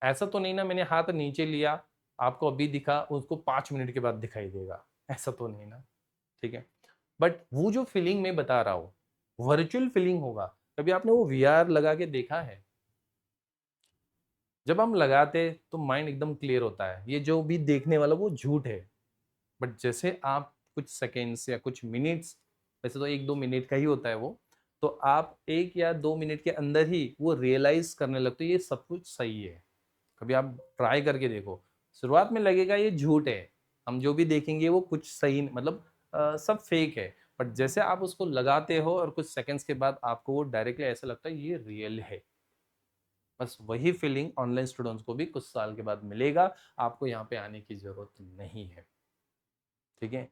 ऐसा तो नहीं ना मैंने हाथ नीचे लिया, आपको अभी दिखा, उसको 5 मिनट के बाद दिखाई देगा, ऐसा तो नहीं ना, ठीक है। बट वो जो फीलिंग मैं बता रहा हूँ, वर्चुअल फीलिंग होगा। कभी आपने वो वीआर लगा के देखा है? जब हम लगाते तो माइंड एकदम क्लियर होता है, ये जो भी देखने वाला वो झूठ है। बट जैसे आप कुछ सेकेंड्स या कुछ मिनट्स, वैसे तो 1-2 मिनट का ही होता है वो, तो आप 1 या 2 मिनट के अंदर ही वो रियलाइज करने लगते हो ये सब कुछ सही है। कभी आप ट्राई करके देखो, शुरुआत में लगेगा ये झूठ है, हम जो भी देखेंगे वो कुछ सही मतलब सब फेक है। बट जैसे आप उसको लगाते हो और कुछ सेकंड्स के बाद आपको वो डायरेक्टली ऐसा लगता है ये रियल है। बस वही फीलिंग ऑनलाइन स्टूडेंट्स को भी कुछ साल के बाद मिलेगा, आपको यहाँ पे आने की जरूरत नहीं है, ठीक है।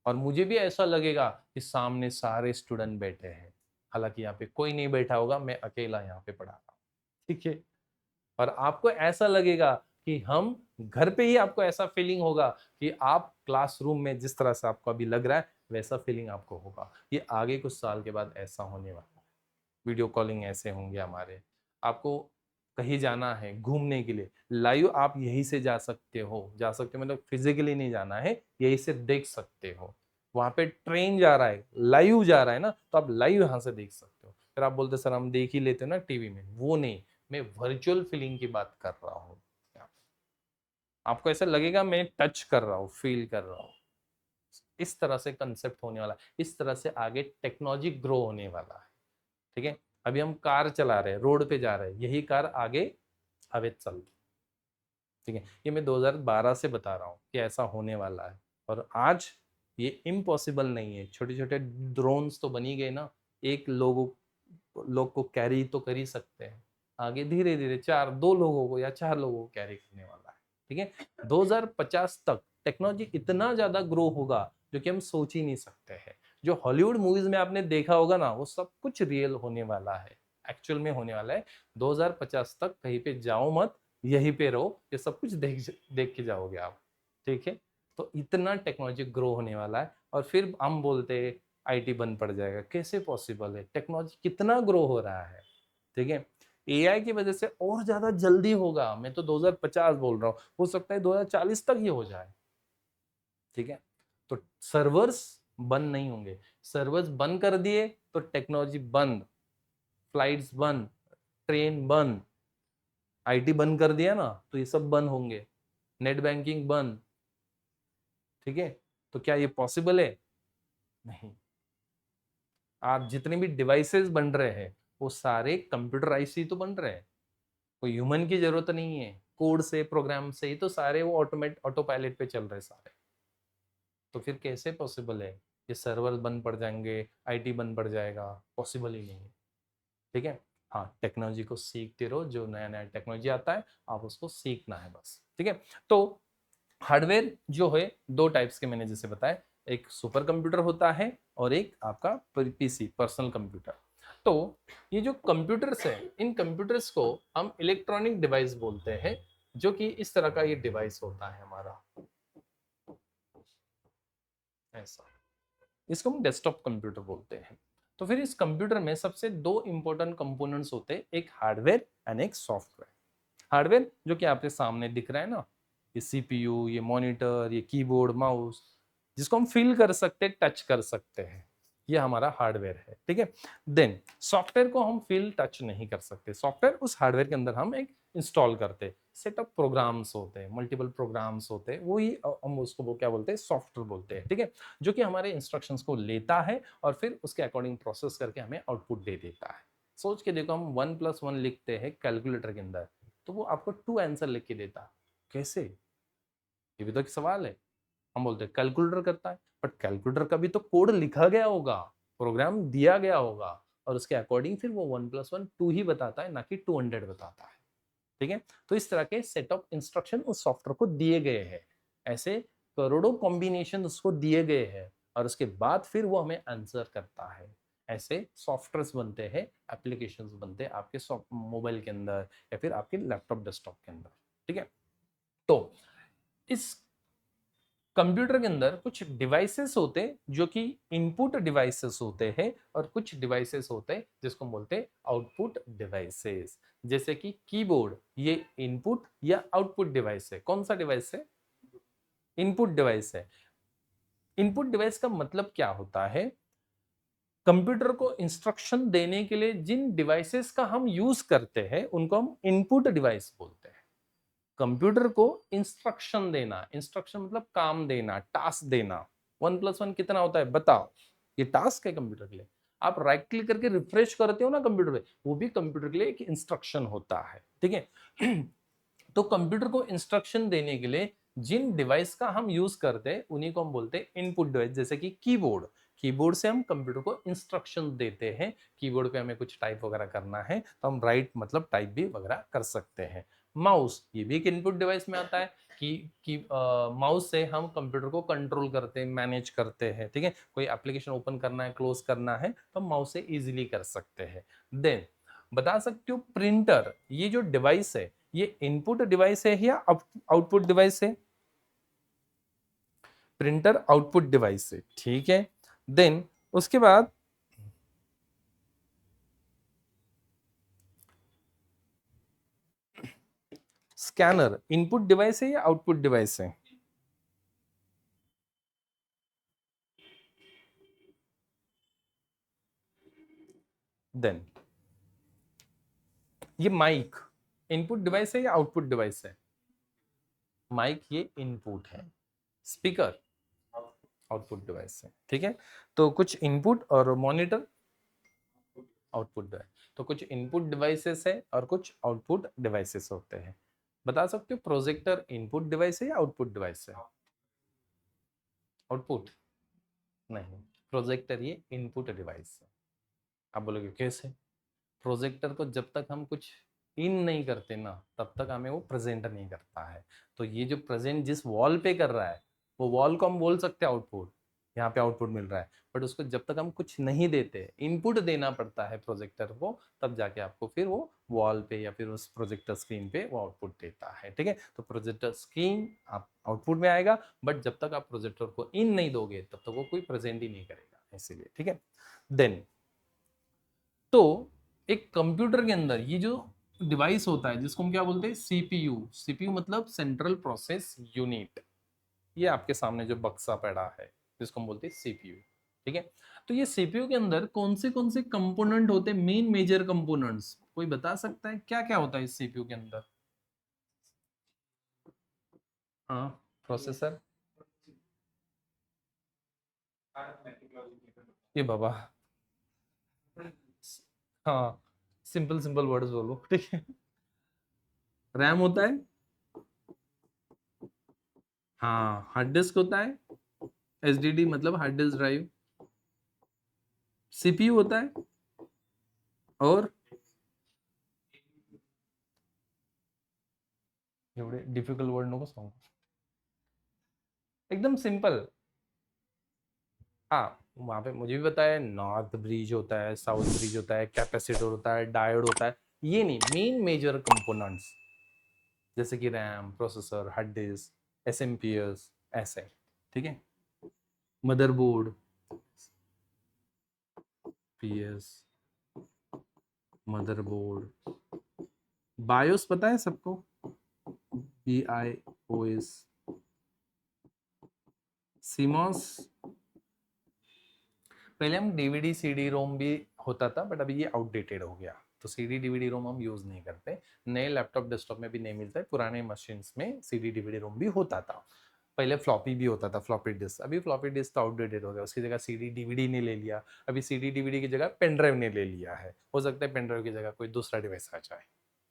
और मुझे भी ऐसा लगेगा कि सामने सारे स्टूडेंट बैठे हैं, हालांकि यहाँ पे कोई नहीं बैठा होगा, मैं अकेला यहाँ पे पढ़ा रहा हूँ, ठीक है। और आपको ऐसा लगेगा कि हम घर पे ही, आपको ऐसा फीलिंग होगा कि आप क्लासरूम में जिस तरह से आपको अभी लग रहा है वैसा फीलिंग आपको होगा। ये आगे कुछ साल के बाद ऐसा होने वाला है। वीडियो कॉलिंग ऐसे होंगे हमारे, आपको कहीं जाना है घूमने के लिए, लाइव आप यहीं से जा सकते हो मतलब फिजिकली नहीं जाना है, यहीं से देख सकते हो। वहां पे ट्रेन जा रहा है, लाइव जा रहा है ना, तो आप लाइव यहां से देख सकते हो। फिर आप बोलते सर हम देख ही लेते हो ना टीवी में, वो नहीं, मैं वर्चुअल फीलिंग की बात कर रहा हूँ। आपको ऐसा लगेगा मैं टच कर रहा हूँ, फील कर रहा हूँ। इस तरह से कंसेप्ट होने वाला है, इस तरह से आगे टेक्नोलॉजी ग्रो होने वाला है, ठीक है। अभी हम कार चला रहे हैं, रोड पे जा रहे हैं, यही कार आगे अवैध चल, ठीक है। ये मैं 2012 से बता रहा हूँ कि ऐसा होने वाला है। और आज ये इम्पॉसिबल नहीं है, छोटे छोटे ड्रोन्स तो बनी गए ना, एक लोग को कैरी तो कर ही सकते हैं। आगे धीरे धीरे 2 लोगों को या 4 लोगों को कैरी करने वाला है, ठीक है। 2050 तक टेक्नोलॉजी इतना ज्यादा ग्रो होगा जो कि हम सोच ही नहीं सकते हैं। जो हॉलीवुड मूवीज में आपने देखा होगा ना, वो सब कुछ रियल होने वाला है, एक्चुअल में होने वाला है। 2050 तक कहीं पे जाओ मत, यहीं पे रहो, ये सब कुछ देख देख के जाओगे आप, ठीक है। तो इतना टेक्नोलॉजी ग्रो होने वाला है, और फिर हम बोलते हैं आईटी बंद पड़ जाएगा, कैसे पॉसिबल है? टेक्नोलॉजी कितना ग्रो हो रहा है, ठीक है। एआई की वजह से और ज्यादा जल्दी होगा, मैं तो 2050 बोल रहा हूँ, हो सकता है 2040 तक ही हो जाए, ठीक है। तो सर्वर्स बंद नहीं होंगे, सर्वर्स बंद कर दिए तो टेक्नोलॉजी बंद, फ्लाइट्स बंद, ट्रेन बंद, आईटी बंद कर दिया ना तो ये सब बंद होंगे, नेट बैंकिंग बंद, ठीक है। तो क्या ये पॉसिबल है? नहीं। आप जितने भी डिवाइसेस बन रहे हैं वो सारे कंप्यूटराइज ही तो बन रहे हैं, कोई ह्यूमन की जरूरत नहीं है, कोड से प्रोग्राम से ही तो सारे वो ऑटो पायलट पे चल रहे सारे। तो फिर कैसे पॉसिबल है ये सर्वर बंद पड़ जाएंगे, आईटी बंद पड़ जाएगा? पॉसिबल ही नहीं है, ठीक है। हाँ, टेक्नोलॉजी को सीखते रहो, जो नया नया टेक्नोलॉजी आता है आप उसको सीखना है बस, ठीक है। तो हार्डवेयर जो है 2 टाइप्स के मैंने जैसे बताया, एक सुपर कंप्यूटर होता है और एक आपका पीसी पर्सनल कंप्यूटर। तो ये जो कंप्यूटर्स है, इन कंप्यूटर्स को हम इलेक्ट्रॉनिक डिवाइस बोलते हैं, जो कि इस तरह का ये डिवाइस होता है हमारा, ऐसा। इसको हम डेस्कटॉप कंप्यूटर बोलते हैं। तो फिर इस कंप्यूटर में सबसे 2 इंपॉर्टेंट कंपोनेंट्स होते हैं, एक हार्डवेयर एंड एक सॉफ्टवेयर। हार्डवेयर जो कि आपके सामने दिख रहा है ना, ये सीपीयू, ये मॉनिटर, ये कीबोर्ड, माउस, जिसको हम फील कर सकते हैं, टच कर सकते हैं, ये हमारा हार्डवेयर है, ठीक है। देन सॉफ्टवेयर को हम फील टच नहीं कर सकते, सॉफ्टवेयर उस हार्डवेयर के अंदर हम एक इंस्टॉल करते हैं, सेट ऑफ प्रोग्राम्स होते हैं, मल्टीपल प्रोग्राम्स होते हैं, वही हम उसको वो क्या बोलते हैं, सॉफ्टवेयर बोलते हैं, ठीक है। जो कि हमारे इंस्ट्रक्शंस को लेता है और फिर उसके अकॉर्डिंग प्रोसेस करके हमें आउटपुट दे देता है। सोच के देखो, हम 1+1 लिखते हैं कैलकुलेटर के अंदर तो वो आपको 2 आंसर लिख के देता, कैसे? ये भी तो एक सवाल है। हम बोलते हैं कैलकुलेटर करता है, बट कैलकुलेटर का भी तो कोड लिखा गया होगा, प्रोग्राम दिया गया होगा, और उसके अकॉर्डिंग फिर वो 1+1 2 ही बताता है, ना कि 200 बताता है। ठीक है, तो इस तरह के सेट ऑफ इंस्ट्रक्शन उस सॉफ्टवेयर को दिए गए हैं, ऐसे करोड़ों कॉम्बिनेशन उसको दिए गए हैं, और उसके बाद फिर वो हमें आंसर करता है। ऐसे सॉफ्टवेयर बनते हैं, एप्लीकेशंस बनते हैं आपके मोबाइल के अंदर या फिर आपके लैपटॉप डेस्कटॉप के अंदर। ठीक है, तो इस कंप्यूटर के अंदर कुछ डिवाइसेस होते हैं जो कि इनपुट डिवाइसेस होते हैं, और कुछ डिवाइसेस होते हैं जिसको हम बोलते हैं आउटपुट डिवाइसेस। जैसे कि कीबोर्ड, ये इनपुट या आउटपुट डिवाइस है। कौन सा डिवाइस है? इनपुट डिवाइस है। इनपुट डिवाइस का मतलब क्या होता है? कंप्यूटर को इंस्ट्रक्शन देने के लिए जिन डिवाइसेस का हम यूज करते हैं उनको हम इनपुट डिवाइस बोलते हैं। कंप्यूटर को इंस्ट्रक्शन देना, इंस्ट्रक्शन मतलब काम देना, टास्क देना। 1+1 कितना होता है बताओ, ये टास्क है कंप्यूटर के लिए। आप राइट क्लिक करके रिफ्रेश करते हो ना कंप्यूटर पे, वो भी कंप्यूटर के लिए एक इंस्ट्रक्शन होता है। ठीक है, तो कंप्यूटर को इंस्ट्रक्शन देने के लिए जिन डिवाइस का हम यूज करते हैं उन्हीं को हम बोलते हैं इनपुट डिवाइस। जैसे कि कीबोर्ड, कीबोर्ड से हम कंप्यूटर को इंस्ट्रक्शन देते हैं। कीबोर्ड पे हमें कुछ टाइप वगैरह करना है तो हम राइट मतलब टाइप भी वगैरह कर सकते हैं। माउस, ये भी एक इनपुट डिवाइस में आता है कि माउस से हम कंप्यूटर को कंट्रोल करते हैं, मैनेज करते हैं। ठीक है, कोई एप्लीकेशन ओपन करना है, क्लोज करना है तो हम माउस से इजीली कर सकते हैं। देन बता सकते हो प्रिंटर, ये जो डिवाइस है ये इनपुट डिवाइस है या आउटपुट डिवाइस है? प्रिंटर आउटपुट डिवाइस है। ठीक है, देन उसके बाद स्कैनर इनपुट डिवाइस है या आउटपुट डिवाइस है? देन ये माइक इनपुट डिवाइस है या आउटपुट डिवाइस है? माइक ये इनपुट है, स्पीकर आउटपुट डिवाइस है। ठीक है, तो कुछ इनपुट और मॉनिटर आउटपुट डिवाइस, तो कुछ इनपुट डिवाइसेस है और कुछ आउटपुट डिवाइसेस होते हैं। बता सकते हो प्रोजेक्टर इनपुट डिवाइस है या आउटपुट डिवाइस है? आउटपुट नहीं, प्रोजेक्टर ये इनपुट डिवाइस है। आप बोलोगे कैसे? प्रोजेक्टर को जब तक हम कुछ इन नहीं करते ना तब तक हमें वो प्रेजेंट नहीं करता है। तो ये जो प्रेजेंट जिस वॉल पे कर रहा है वो वॉल को हम बोल सकते हैं आउटपुट, यहाँ पे आउटपुट मिल रहा है। बट उसको जब तक हम कुछ नहीं देते, इनपुट देना पड़ता है प्रोजेक्टर को, तब जाके आपको फिर वो वॉल पे या फिर उस प्रोजेक्टर स्क्रीन पे वो आउटपुट देता है। ठीक है, तो प्रोजेक्टर स्क्रीन आप आउटपुट में आएगा, बट जब तक आप प्रोजेक्टर को इन नहीं दोगे तब तक वो कोई प्रेजेंट ही नहीं करेगा, इसीलिए। ठीक है, देन तो एक कंप्यूटर के अंदर ये जो डिवाइस होता है जिसको हम क्या बोलते हैं, सीपीयू। सीपीयू मतलब सेंट्रल प्रोसेस यूनिट। ये आपके सामने जो बक्सा पड़ा है जिसको हम बोलते हैं सीपीयू। ठीक है, तो ये सीपीयू के अंदर कौन से कंपोनेंट होते हैं, मेन मेजर कंपोनेंट्स कोई बता सकता है क्या क्या होता है इस सीपीयू के अंदर? हाँ, प्रोसेसर। ये बाबा, हाँ, सिंपल सिंपल वर्ड्स बोलो। ठीक है, रैम होता है, हाँ, हार्ड डिस्क होता है, एसडीडी मतलब हार्ड डिस्क ड्राइव। सीपीयू होता है, और एवढे डिफिकल्ट वर्ड नको सांगू, एकदम सिंपल। हाँ, वहां पे मुझे भी बताया नॉर्थ ब्रिज होता है, साउथ ब्रिज होता है, कैपेसिटर होता है, डायोड होता है। ये नहीं, मेन मेजर कंपोनेंट्स जैसे कि RAM, processor, hard disk, SMPS, ऐसे। ठीक है, मदरबोर्ड, पीएस, मदरबोर्ड, बायोस पता है सबको, BIOS, सीमॉस। पहले हम डीवीडी सीडी रोम भी होता था, बट अभी ये आउटडेटेड हो गया, तो सीडी डीवीडी रोम हम यूज नहीं करते। नए लैपटॉप डेस्कटॉप में भी नहीं मिलता है, पुराने मशीन्स में सीडी डीवीडी रोम भी होता था। पहले फ्लॉपी भी होता था, फ्लॉपी डिस्क। अभी फ्लॉपी डिस्क तो आउटडेटेड हो गया, उसकी जगह सीडी डीवीडी ने ले लिया। अभी सीडी डीवीडी की जगह पेन ड्राइव ने ले लिया है। हो सकता है पेन ड्राइव की जगह कोई दूसरा डिवाइस आ जाए।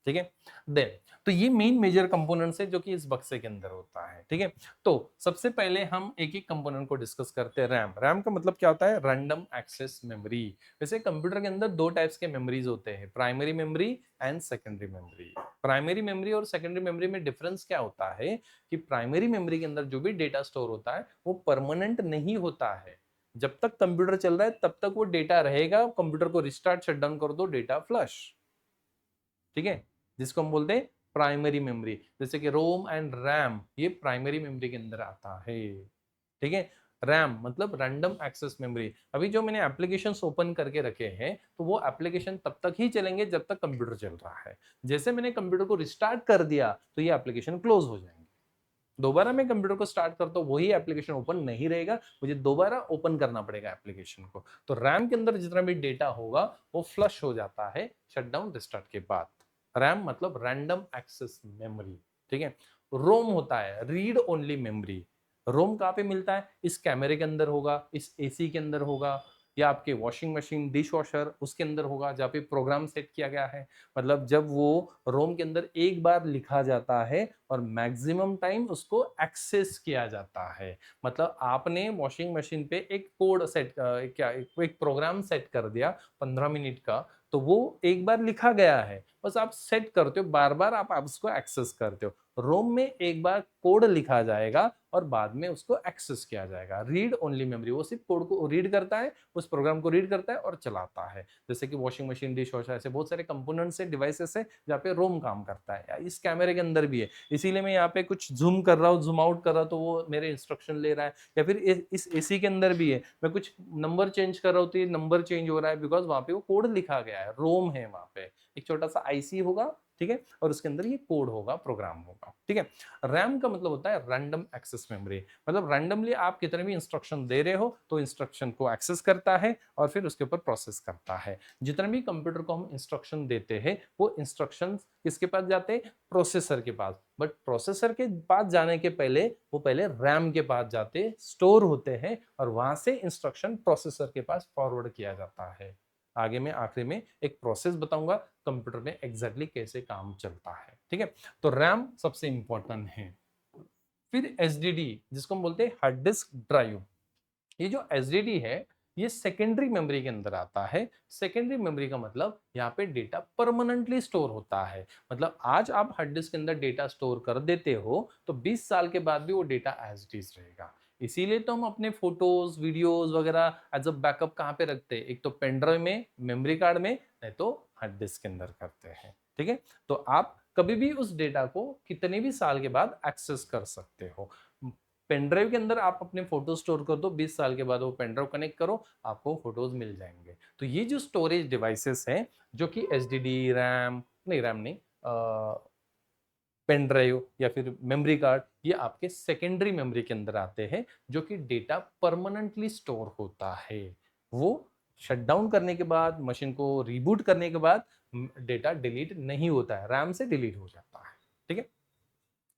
ठीक है, देन तो ये मेन मेजर कंपोनेंट्स है जो कि इस बक्से के अंदर होता है। ठीक है, तो सबसे पहले हम एक एक कंपोनेंट को डिस्कस करते हैं। रैम, रैम का मतलब क्या होता है? Random access memory. वैसे कंप्यूटर के अंदर दो टाइप्स के मेमोरीज होते हैं, primary memory and secondary memory. Primary memory और सेकेंडरी मेमोरी में डिफरेंस क्या होता है कि प्राइमरी मेमोरी के अंदर जो भी डेटा स्टोर होता है वो परमानेंट नहीं होता है। जब तक कंप्यूटर चल रहा है तब तक वो डेटा रहेगा, कंप्यूटर को रिस्टार्ट शटडाउन कर दो, डेटा फ्लश। ठीक है, जिसको हम बोलते हैं प्राइमरी मेमोरी। जैसे कि रोम एंड रैम, ये प्राइमरी मेमोरी के अंदर आता है। ठीक है, रैम मतलब रैंडम एक्सेस मेमोरी। अभी जो मैंने एप्लीकेशंस ओपन करके रखे हैं तो वो एप्लीकेशन तब तक ही चलेंगे जब तक कंप्यूटर चल रहा है। जैसे मैंने कंप्यूटर को रिस्टार्ट कर दिया तो ये एप्लीकेशन क्लोज हो जाएंगे। दोबारा मैं कंप्यूटर को स्टार्ट करता हूँ वही एप्लीकेशन ओपन नहीं रहेगा, मुझे दोबारा ओपन करना पड़ेगा एप्लीकेशन को। तो रैम के अंदर जितना भी डेटा होगा वो फ्लश हो जाता है शटडाउन रिस्टार्ट के बाद। रैम मतलब रैंडम एक्सेस मेमोरी। ठीक है, रोम होता है रीड ओनली मेमोरी। रोम कहाँ पे मिलता है? इस कैमरे के अंदर होगा, इस एसी के अंदर होगा, या आपके वॉशिंग मशीन डिश वॉशर उसके अंदर होगा जहाँ पे प्रोग्राम सेट किया गया है। मतलब जब वो रोम के अंदर एक बार लिखा जाता है और मैक्सिमम टाइम उसको एक्सेस किया जाता है। मतलब आपने वॉशिंग मशीन पे एक कोड सेट क्या एक प्रोग्राम सेट कर दिया 15 मिनट का, तो वो एक बार लिखा गया है, बस आप सेट करते हो, बार बार आप उसको एक्सेस करते हो। रोम में एक बार कोड लिखा जाएगा और बाद में उसको एक्सेस किया जाएगा। रीड ओनली मेमोरी, वो सिर्फ कोड को रीड करता है, उस प्रोग्राम को रीड करता है और चलाता है। जैसे कि वॉशिंग मशीन डिश वॉशर ऐसे बहुत सारे कंपोनेंट्स है, डिवाइसेस है जहाँ पे रोम काम करता है। इस कैमरे के अंदर भी है, इसीलिए मैं यहाँ पे कुछ जूम कर रहा हूँ, जूम आउट कर रहा हूँ तो वो मेरे इंस्ट्रक्शन ले रहा है। या फिर इस एसी के अंदर भी है, मैं कुछ नंबर चेंज कर रहा हूँ तो ये नंबर चेंज हो रहा है, बिकॉज वहां पे वो कोड लिखा गया है, रोम है वहां पे। एक छोटा सा आईसी होगा, ठीक है, और उसके अंदर ये कोड होगा, प्रोग्राम होगा। ठीक है, रैम का मतलब होता है रैंडम एक्सेस मेमोरी। मतलब रैंडमली आप कितने भी इंस्ट्रक्शन दे रहे हो तो इंस्ट्रक्शन को एक्सेस करता है और फिर उसके ऊपर प्रोसेस करता है। जितने भी कंप्यूटर को हम इंस्ट्रक्शन देते हैं वो इंस्ट्रक्शन किसके पास जाते हैं? प्रोसेसर के पास। बट प्रोसेसर के पास जाने के पहले वो पहले रैम के पास जाते, स्टोर होते हैं और वहां से इंस्ट्रक्शन प्रोसेसर के पास फॉरवर्ड किया जाता है। आगे में आखिरी में एक प्रोसेस बताऊंगा कंप्यूटर में एग्जैक्टली कैसे काम चलता है। ठीक है, तो रैम सबसे इंपॉर्टेंट है। फिर एसडीडी जिसको हम बोलते हैं हार्ड डिस्क ड्राइव। ये जो एसडीडी है ये सेकेंडरी मेमोरी के अंदर आता है। सेकेंडरी मेमोरी का मतलब यहाँ पे डेटा परमानेंटली स्टोर होता है। मतलब आज आप हार्ड डिस्क के अंदर डेटा स्टोर कर देते हो तो 20 साल के बाद भी वो डेटा एज इट इज रहेगा। इसीलिए तो हम अपने फोटोज वीडियोस वगैरह एज अ बैकअप कहाँ पे रखते हैं? एक तो पेन ड्राइव में, मेमोरी कार्ड में, नहीं तो हार्ड डिस्क के अंदर करते हैं। ठीक है, तो आप कभी भी उस डेटा को कितने भी साल के बाद एक्सेस कर सकते हो। पेन ड्राइव के अंदर आप अपने फोटो स्टोर कर दो, 20 साल के बाद वो पेन ड्राइव कनेक्ट करो, आपको फोटोज मिल जाएंगे। तो ये जो स्टोरेज डिवाइसेस हैं जो कि एसडीडी, रैम नहीं, पेन ड्राइव या फिर मेमोरी कार्ड, ये आपके सेकेंडरी मेमोरी के अंदर आते हैं जो कि डेटा परमानेंटली स्टोर होता है। वो शटडाउन करने के बाद, मशीन को रिबूट करने के बाद डेटा डिलीट नहीं होता है, रैम से डिलीट हो जाता है। ठीक है,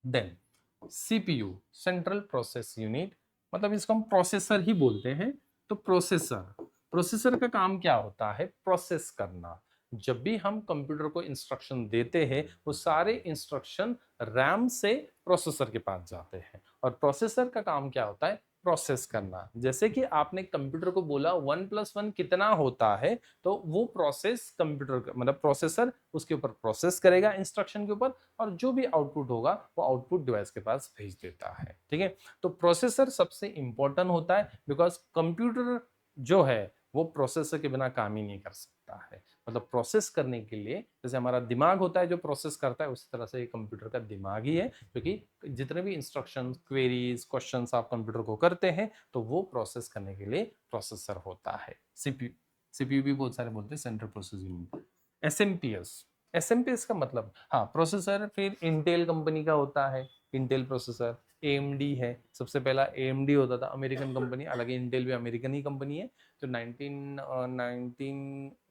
then CPU, central process unit, मतलब इसको हम प्रोसेसर ही बोलते हैं। तो प्रोसेसर, प्रोसेसर का काम क्या होता है? प्रोसेस करना। जब भी हम कंप्यूटर को इंस्ट्रक्शन देते हैं वो सारे इंस्ट्रक्शन रैम से प्रोसेसर के पास जाते हैं और प्रोसेसर का काम क्या होता है? प्रोसेस करना। जैसे कि आपने कंप्यूटर को बोला 1+1 कितना होता है, तो वो प्रोसेस कंप्यूटर मतलब प्रोसेसर उसके ऊपर प्रोसेस करेगा इंस्ट्रक्शन के ऊपर, और जो भी आउटपुट होगा वो आउटपुट डिवाइस के पास भेज देता है। ठीक है, तो प्रोसेसर सबसे इंपॉर्टेंट होता है बिकॉज कंप्यूटर जो है वो प्रोसेसर के बिना काम ही नहीं कर सकता है। मतलब प्रोसेस करने के लिए जैसे हमारा दिमाग होता है जो प्रोसेस करता है, उसी तरह से कंप्यूटर का दिमाग ही है, क्योंकि जितने भी इंस्ट्रक्शन, क्वेरीज, क्वेश्चंस आप कंप्यूटर को करते हैं तो वो प्रोसेस करने के लिए प्रोसेसर होता है। सीपीयू, सीपीयू भी बहुत सारे बोलते हैं, central processing unit. SMPS, SMPS का मतलब, हाँ, प्रोसेसर फिर इंटेल कंपनी का होता है, इंटेल प्रोसेसर। एएमडी है, सबसे पहला एएमडी होता था, अमेरिकन कंपनी, हालांकि इंटेल भी अमेरिकन ही कंपनी है। तो 19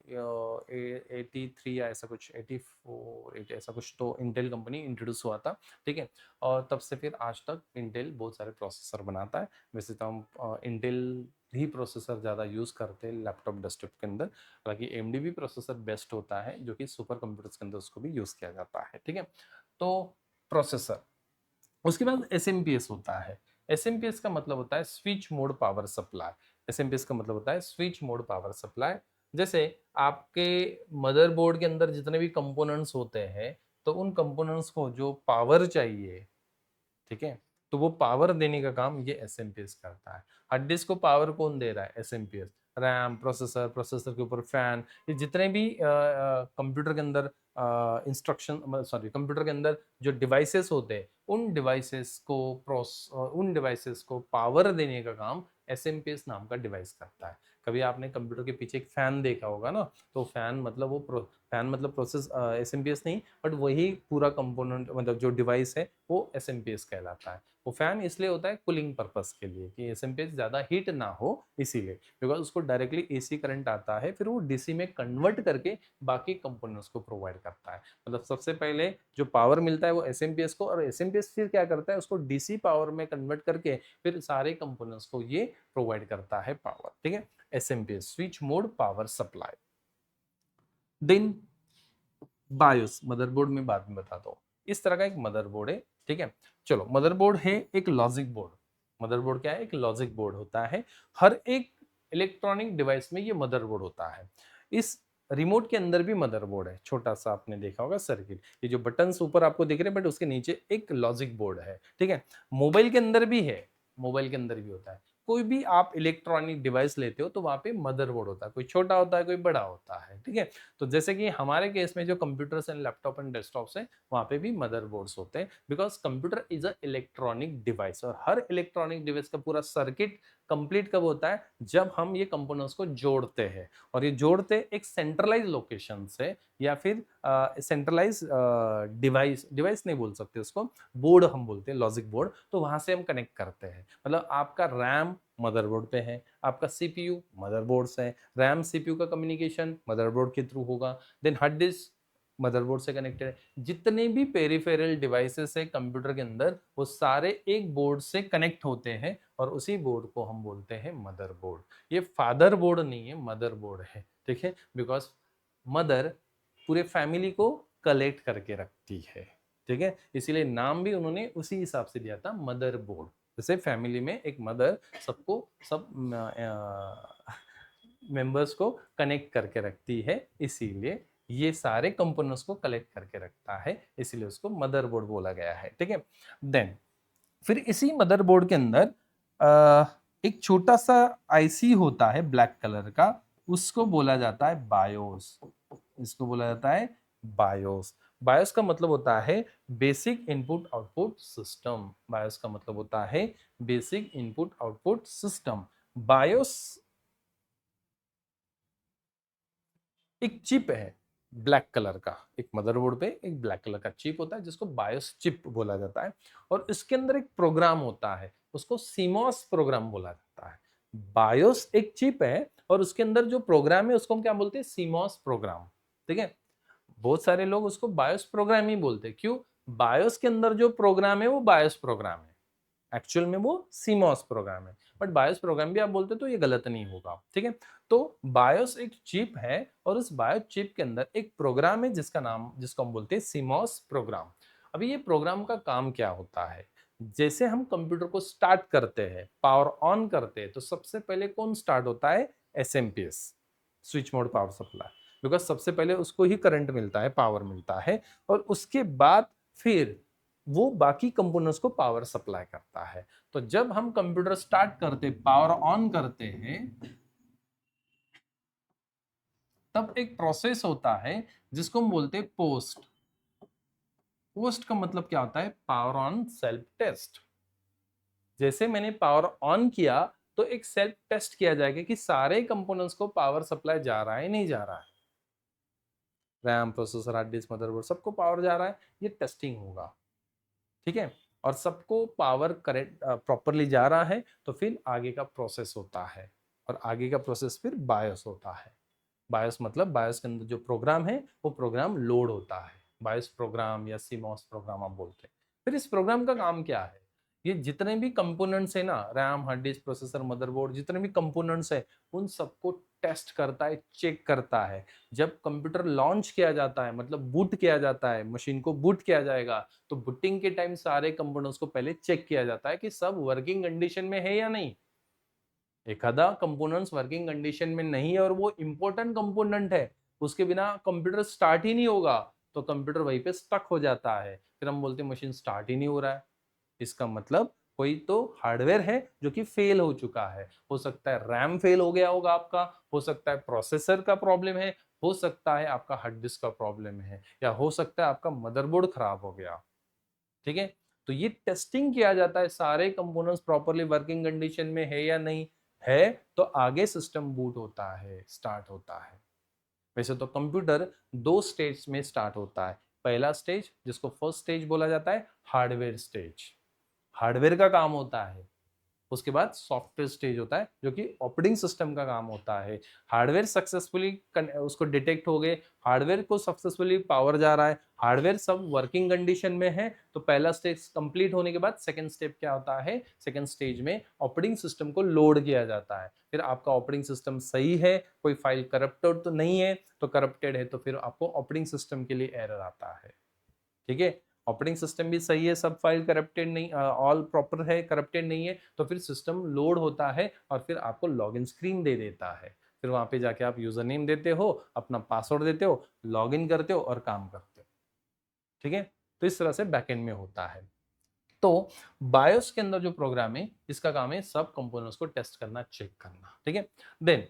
83 या ऐसा कुछ 84 ऐसा कुछ तो इंटेल कंपनी इंट्रोड्यूस हुआ था, ठीक है। और तब से फिर आज तक इंटेल बहुत सारे प्रोसेसर बनाता है। वैसे तो हम इंटेल ही प्रोसेसर ज़्यादा यूज़ करते हैं लैपटॉप डेस्कटॉप के अंदर, हालांकि AMD भी प्रोसेसर बेस्ट होता है जो कि सुपर कंप्यूटर्स के अंदर उसको भी यूज़ किया जाता है, ठीक है। तो प्रोसेसर, उसके बाद SMPS होता है। SMPS का मतलब होता है switch mode power supply. SMPS का मतलब होता है स्विच मोड पावर सप्लाई। जैसे आपके मदरबोर्ड के अंदर जितने भी कंपोनेंट्स होते हैं, तो उन कंपोनेंट्स को जो पावर चाहिए, ठीक है, तो वो पावर देने का काम ये SMPS करता है। हार्ड डिस्क को पावर कौन दे रहा है? SMPS। रैम, प्रोसेसर, प्रोसेसर के ऊपर फैन, ये जितने भी कंप्यूटर के अंदर इंस्ट्रक्शन, सॉरी, कंप्यूटर के अंदर जो डिवाइसेस होते हैं, उन डिवाइसेस को पावर देने का काम SMPS नाम का डिवाइस करता है। कभी आपने कंप्यूटर के पीछे एक फैन देखा होगा ना, तो फैन मतलब फैन मतलब प्रोसेस SMPS नहीं, बट वही पूरा कंपोनेंट मतलब जो डिवाइस है वो SMPS कहलाता है। वो फैन इसलिए होता है कूलिंग पर्पस के लिए, कि SMPS ज़्यादा हीट ना हो इसीलिए, बिकॉज उसको डायरेक्टली AC करंट आता है, फिर वो DC में कन्वर्ट करके बाकी कंपोनेंट्स को प्रोवाइड करता है। मतलब सबसे पहले जो पावर मिलता है वो SMPS को, और SMPS फिर क्या करता है, उसको DC पावर में कन्वर्ट करके फिर सारे कंपोनेंट्स को ये प्रोवाइड करता है पावर, ठीक है। SMPS switch mode power supply. Then BIOS, motherboard में बाद में बताता हूँ। इस तरह का एक मदरबोर्ड है, ठीक है। चलो, मदरबोर्ड है एक लॉजिक बोर्ड। मदरबोर्ड क्या है? एक लॉजिक बोर्ड होता है। हर एक इलेक्ट्रॉनिक डिवाइस में ये मदरबोर्ड होता है। इस रिमोट के अंदर भी मदरबोर्ड है, छोटा सा आपने देखा होगा सर्किट, ये जो बटन्स ऊपर आपको दिख रहे हैं, बट उसके नीचे एक लॉजिक बोर्ड है, ठीक है। मोबाइल के अंदर भी है, मोबाइल के अंदर भी होता है। कोई भी आप इलेक्ट्रॉनिक डिवाइस लेते हो तो वहां पे मदरबोर्ड होता है, कोई छोटा होता है कोई बड़ा होता है, ठीक है। तो जैसे कि हमारे केस में जो computers and laptop and desktops हैं, वहाँ पे भी मदरबोर्ड्स होते हैं, because computer is a electronic device, और हर इलेक्ट्रॉनिक डिवाइस का पूरा सर्किट कंप्लीट कब होता है? जब हम ये कंपोनेंट्स को जोड़ते हैं, और ये जोड़ते एक सेंट्रलाइज लोकेशन से, या फिर सेंट्रलाइज डिवाइस, डिवाइस नहीं बोल सकते उसको, बोर्ड हम बोलते हैं, लॉजिक बोर्ड, तो वहां से हम कनेक्ट करते हैं। मतलब आपका रैम मदरबोर्ड पे है, आपका CPU मदरबोर्ड से है, रैम CPU का कम्युनिकेशन मदरबोर्ड के थ्रू होगा, देन हार्ड डिस्क मदरबोर्ड से कनेक्टेड है। जितने भी पेरिफेरल डिवाइसेस है कंप्यूटर के अंदर, वो सारे एक बोर्ड से कनेक्ट होते हैं, और उसी बोर्ड को हम बोलते हैं मदरबोर्ड। ये फादर बोर्ड नहीं है, मदरबोर्ड है, ठीक है, बिकॉज मदर पूरे फैमिली को कलेक्ट करके रखती है, ठीक है, इसीलिए नाम भी उन्होंने उसी हिसाब से दिया था, मदरबोर्ड। जैसे फैमिली में एक मदर सबको, सब मेंबर्स को कनेक्ट करके रखती है, इसीलिए ये सारे कंपोनेंट्स को कलेक्ट करके रखता है, इसीलिए उसको मदरबोर्ड बोला गया है, ठीक है। देन फिर इसी मदरबोर्ड के अंदर एक छोटा सा आईसी होता है ब्लैक कलर का, उसको बोला जाता है बायोस। इसको बोला जाता है बायोस। बायोस का मतलब होता है basic input output system. BIOS का मतलब होता है basic input output system. BIOS एक चिप है ब्लैक कलर का, एक मदरबोर्ड पे एक ब्लैक कलर का चिप होता है जिसको बायोस चिप बोला जाता है, और इसके अंदर एक प्रोग्राम होता है, उसको सीमॉस प्रोग्राम बोला जाता है। बायोस एक चिप है, और उसके अंदर जो प्रोग्राम है उसको हम क्या बोलते हैं? सीमॉस प्रोग्राम, ठीक है। बहुत सारे लोग उसको बायोस प्रोग्राम ही बोलते हैं, क्यों? बायोस के अंदर जो प्रोग्राम है वो बायोस प्रोग्राम है, एक्चुअल में वो सीमॉस प्रोग्राम है, बट बायोस प्रोग्राम भी आप बोलते तो ये गलत नहीं होगा, ठीक है। तो बायोस एक चिप है, और उस बायोस चिप के अंदर एक प्रोग्राम है जिसको हम बोलते हैं सीमॉस प्रोग्राम। अभी ये प्रोग्राम का काम क्या होता है? जैसे हम कंप्यूटर को स्टार्ट करते हैं, पावर ऑन करते हैं, तो सबसे पहले कौन स्टार्ट होता है? SMPS, switch mode power supply, because सबसे पहले उसको ही करंट मिलता है, पावर मिलता है, और उसके बाद फिर वो बाकी कंपोनेंट्स को पावर सप्लाई करता है। तो जब हम कंप्यूटर स्टार्ट करते, पावर ऑन करते हैं, तब एक प्रोसेस होता है जिसको हम बोलते हैं पोस्ट। पोस्ट का मतलब क्या होता है? Power on self test. जैसे मैंने पावर ऑन किया, तो एक सेल्फ टेस्ट किया जाएगा कि सारे कंपोनेंट्स को पावर सप्लाई जा रहा है, नहीं जा रहा है। RAM, processor, hard disk, motherboard, सबको पावर जा रहा है, ये टेस्टिंग होगा, ठीक है। और सबको पावर करेक्ट प्रॉपरली जा रहा है, तो फिर आगे का प्रोसेस होता है, और आगे का प्रोसेस फिर बायोस होता है। बायोस मतलब बायोस के अंदर जो प्रोग्राम है वो प्रोग्राम लोड होता है, बायोस प्रोग्राम या सीमॉस प्रोग्राम आप बोलते हैं। फिर इस प्रोग्राम का काम क्या है, ये जितने भी कंपोनेंट्स है ना, RAM, hard disk, processor, motherboard, जितने भी कंपोनेंट्स है उन सबको टेस्ट करता है, चेक करता है। जब कंप्यूटर लॉन्च किया जाता है, मतलब बूट किया जाता है, मशीन को बूट किया जाएगा, तो बूटिंग के टाइम सारे कंपोनेंट्स को पहले चेक किया जाता है कि सब वर्किंग कंडीशन में है या नहीं। एखादा कंपोनेंट्स वर्किंग कंडीशन में नहीं है और वो इंपॉर्टेंट कंपोनेंट है, उसके बिना कंप्यूटर स्टार्ट ही नहीं होगा, तो कंप्यूटर वहीं पे स्टक हो जाता है, फिर हम बोलते हैं मशीन स्टार्ट ही नहीं हो रहा है। इसका मतलब कोई तो हार्डवेयर है जो कि फेल हो चुका है। हो सकता है रैम फेल हो गया होगा आपका, हो सकता है प्रोसेसर का प्रॉब्लम है, हो सकता है आपका हार्ड डिस्क का प्रॉब्लम है, या हो सकता है आपका मदरबोर्ड खराब हो गया। ठीक है, तो ये टेस्टिंग किया जाता है सारे कंपोनेंट्स प्रॉपरली वर्किंग कंडीशन में है या नहीं है, तो आगे सिस्टम बूट होता है, स्टार्ट होता है। वैसे तो कंप्यूटर दो स्टेज में स्टार्ट होता है। पहला स्टेज जिसको फर्स्ट स्टेज बोला जाता है, हार्डवेयर स्टेज, हार्डवेयर का काम होता है। उसके बाद सॉफ्टवेयर स्टेज होता है जो कि ऑपरेटिंग सिस्टम का काम होता है। हार्डवेयर सक्सेसफुली उसको डिटेक्ट हो गए, हार्डवेयर को सक्सेसफुली पावर जा रहा है, हार्डवेयर सब वर्किंग कंडीशन में है, तो पहला स्टेज कंप्लीट होने के बाद सेकंड स्टेप क्या होता है, सेकंड स्टेज में ऑपरेटिंग सिस्टम को लोड किया जाता है। फिर आपका ऑपरेटिंग सिस्टम सही है, कोई फाइल करप्टेड तो नहीं है, तो करप्टेड है तो फिर आपको ऑपरेटिंग सिस्टम के लिए एरर आता है। ठीक है, ऑपरेटिंग सिस्टम भी सही है, सब फाइल करप्टेड नहीं, ऑल प्रॉपर है, करप्टेड नहीं है, तो फिर सिस्टम लोड होता है और फिर आपको लॉगिन स्क्रीन दे देता है। फिर वहां पे जाके आप यूजर नेम देते हो, अपना पासवर्ड देते हो, लॉगिन करते हो और काम करते हो। ठीक है, तो इस तरह से बैकएंड में होता है। तो बायोस के अंदर जो प्रोग्राम है इसका काम है सब कंपोनेंट्स को टेस्ट करना, चेक करना। ठीक है, देन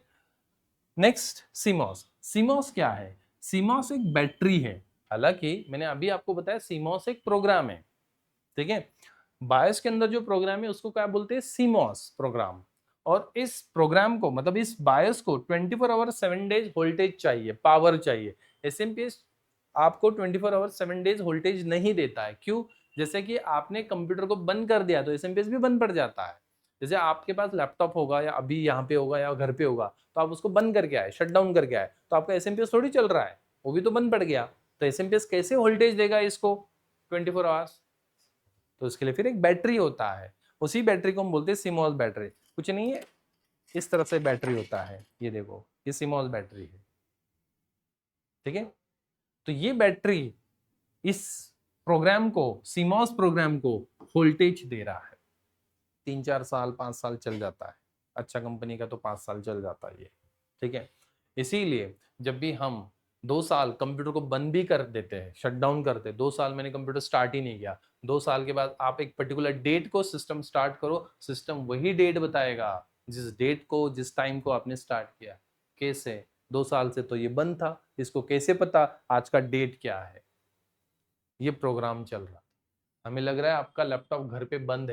नेक्स्ट सीमॉस। सीमॉस क्या है, सीमॉस एक बैटरी है। हालांकि मैंने अभी आपको बताया सीमॉस एक प्रोग्राम है। ठीक है, बायोस के अंदर जो प्रोग्राम है उसको क्या बोलते हैं, सीमॉस प्रोग्राम। और इस प्रोग्राम को मतलब इस बायोस को 24 आवर 7 डेज वोल्टेज चाहिए, पावर चाहिए। एसएमपीएस आपको 24 आवर 7 डेज वोल्टेज नहीं देता है। क्यों, जैसे कि आपने कंप्यूटर को बंद कर दिया तो एसएमपीएस भी बंद पड़ जाता है। जैसे आपके पास लैपटॉप होगा या अभी यहाँ पे होगा या घर पे होगा, तो आप उसको बंद करके आए, शट डाउन करके आए, तो आपका एसएमपीएस थोड़ी चल रहा है, वो भी तो बंद पड़ गया। तो एसएमपीएस कैसे वोल्टेज देगा इसको 24 आवर्स, तो इसके लिए फिर एक बैटरी होता है। उसी बैटरी को हम बोलते हैं सिमॉस बैटरी। कुछ नहीं है, इस तरह से बैटरी होता है, ये देखो ये सिमॉस बैटरी है। ठीक है, तो ये बैटरी इस प्रोग्राम को, सिमॉस प्रोग्राम को वोल्टेज दे रहा है। 3-4 साल 5 साल चल जाता है, अच्छा कंपनी का तो 5 साल चल जाता है ये। ठीक है, इसीलिए जब भी हम 2 साल कंप्यूटर को बंद भी कर देते हैं, शट डाउन करते हैं, 2 साल मैंने कंप्यूटर स्टार्ट ही नहीं किया, 2 साल के बाद आप एक पर्टिकुलर डेट को सिस्टम स्टार्ट करो, सिस्टम वही डेट बताएगा जिस डेट को, जिस टाइम को आपने स्टार्ट किया। कैसे, 2 साल से तो ये बंद था, इसको कैसे पता आज का डेट क्या है। ये प्रोग्राम चल रहा, हमें लग रहा है आपका लैपटॉप घर पे बंद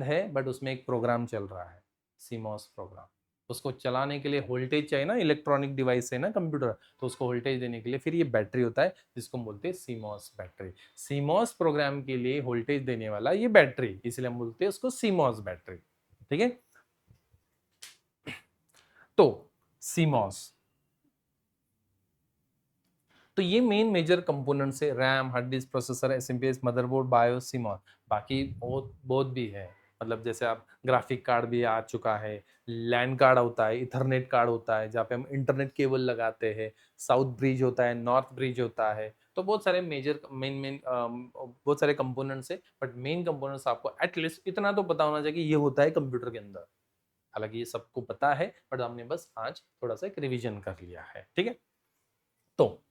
है बट उसमें एक प्रोग्राम चल रहा है, सीमॉस प्रोग्राम। उसको चलाने के लिए वोल्टेज चाहिए ना, इलेक्ट्रॉनिक डिवाइस है ना कंप्यूटर, तो उसको वोल्टेज देने के लिए फिर ये बैटरी होता है जिसको हम बोलते हैं सीमॉस बैटरी। सीमॉस प्रोग्राम के लिए वोल्टेज देने वाला ये बैटरी, इसलिए हम बोलते हैं उसको सीमॉस बैटरी। ठीक है, तो सीमॉस, तो ये मेन मेजर कंपोनेंट्स है, RAM, hard disk, processor, SMPS, motherboard, BIOS, CMOS. बाकी बहुत बहुत भी है, मतलब जैसे आप ग्राफिक कार्ड भी आ चुका है, लैन कार्ड होता है, इथरनेट कार्ड होता है जहाँ पे हम इंटरनेट केबल लगाते हैं, साउथ ब्रिज होता है, नॉर्थ ब्रिज होता है। तो बहुत सारे मेजर मेन बहुत सारे कंपोनेंट्स है, बट मेन कंपोनेंट्स आपको एटलीस्ट इतना तो पता होना चाहिए कि ये होता है कंप्यूटर के अंदर। हालांकि ये सबको पता है बट हमने बस आज थोड़ा सा एक रिविजन कर लिया है। ठीक है, तो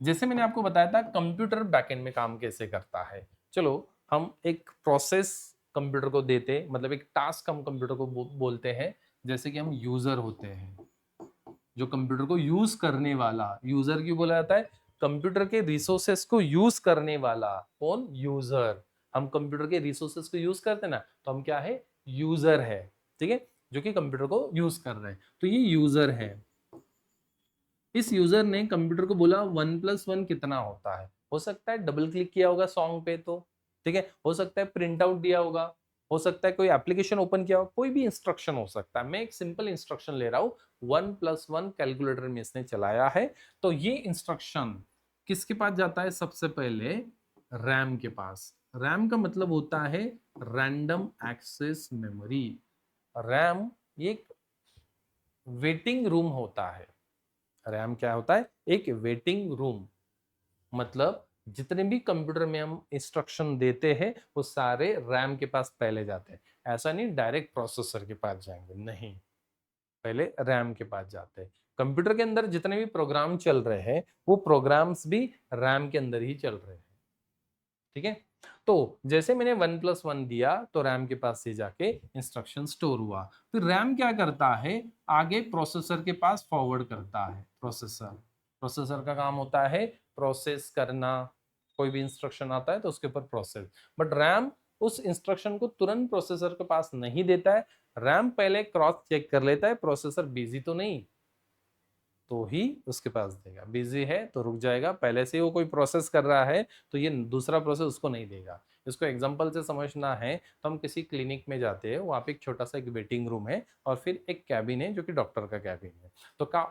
जैसे मैंने आपको बताया था कंप्यूटर बैकएंड में काम कैसे करता है, चलो हम एक प्रोसेस कंप्यूटर को देते, मतलब एक टास्क हम कंप्यूटर को बोलते हैं। जैसे कि हम यूजर होते हैं, जो कंप्यूटर को यूज करने वाला, यूजर क्यों बोला जाता है, कंप्यूटर के रिसोर्सेस को यूज करने वाला कौन, यूजर। हम कंप्यूटर के रिसोर्सेस को यूज करते हैं ना, तो हम क्या है, यूजर है। ठीक है, जो कि कंप्यूटर को यूज कर रहे हैं, तो ये यूजर है। इस यूजर ने कंप्यूटर को बोला 1+1 कितना होता है, हो सकता है डबल क्लिक किया होगा सॉन्ग पे, तो ठीक है, हो सकता है प्रिंट आउट दिया होगा, हो सकता है कोई एप्लीकेशन ओपन किया हो, कोई भी इंस्ट्रक्शन हो सकता है। मैं एक सिंपल इंस्ट्रक्शन ले रहा हूं, 1+1 कैलकुलेटर में इसने चलाया है, तो ये इंस्ट्रक्शन किसके पास जाता है? सबसे पहले रैम के पास। रैम का मतलब होता है रैंडम एक्सेस मेमोरी। रैम एक वेटिंग रूम होता है। रैम क्या होता है? एक वेटिंग रूम। मतलब जितने भी कंप्यूटर में हम इंस्ट्रक्शन देते हैं वो सारे रैम के पास पहले जाते हैं। ऐसा नहीं डायरेक्ट प्रोसेसर के पास जाएंगे, नहीं, पहले रैम के पास जाते हैं। कंप्यूटर के अंदर जितने भी प्रोग्राम चल रहे हैं वो प्रोग्राम्स भी रैम के अंदर ही चल रहे हैं। ठीक है, तो जैसे मैंने 1+1 दिया तो रैम के पास से जाके इंस्ट्रक्शन स्टोर हुआ। फिर रैम क्या करता है? आगे प्रोसेसर के पास फॉरवर्ड करता है। प्रोसेसर का काम होता है प्रोसेस करना। कोई भी इंस्ट्रक्शन आता है तो उसके ऊपर प्रोसेस। बट रैम उस इंस्ट्रक्शन को तुरंत प्रोसेसर के पास नहीं देता है। रैम पहले क्रॉस चेक कर लेता है प्रोसेसर बिजी तो नहीं, तो ही उसके पास देगा। बिजी है तो रुक जाएगा, पहले से वो कोई प्रोसेस कर रहा है तो ये दूसरा प्रोसेस उसको नहीं देगा। इसको एग्जांपल से समझना है तो हम किसी क्लिनिक में जाते हैं, वहाँ पे एक छोटा सा एक वेटिंग रूम है और फिर एक कैबिन है जो कि डॉक्टर का कैबिन है। तो का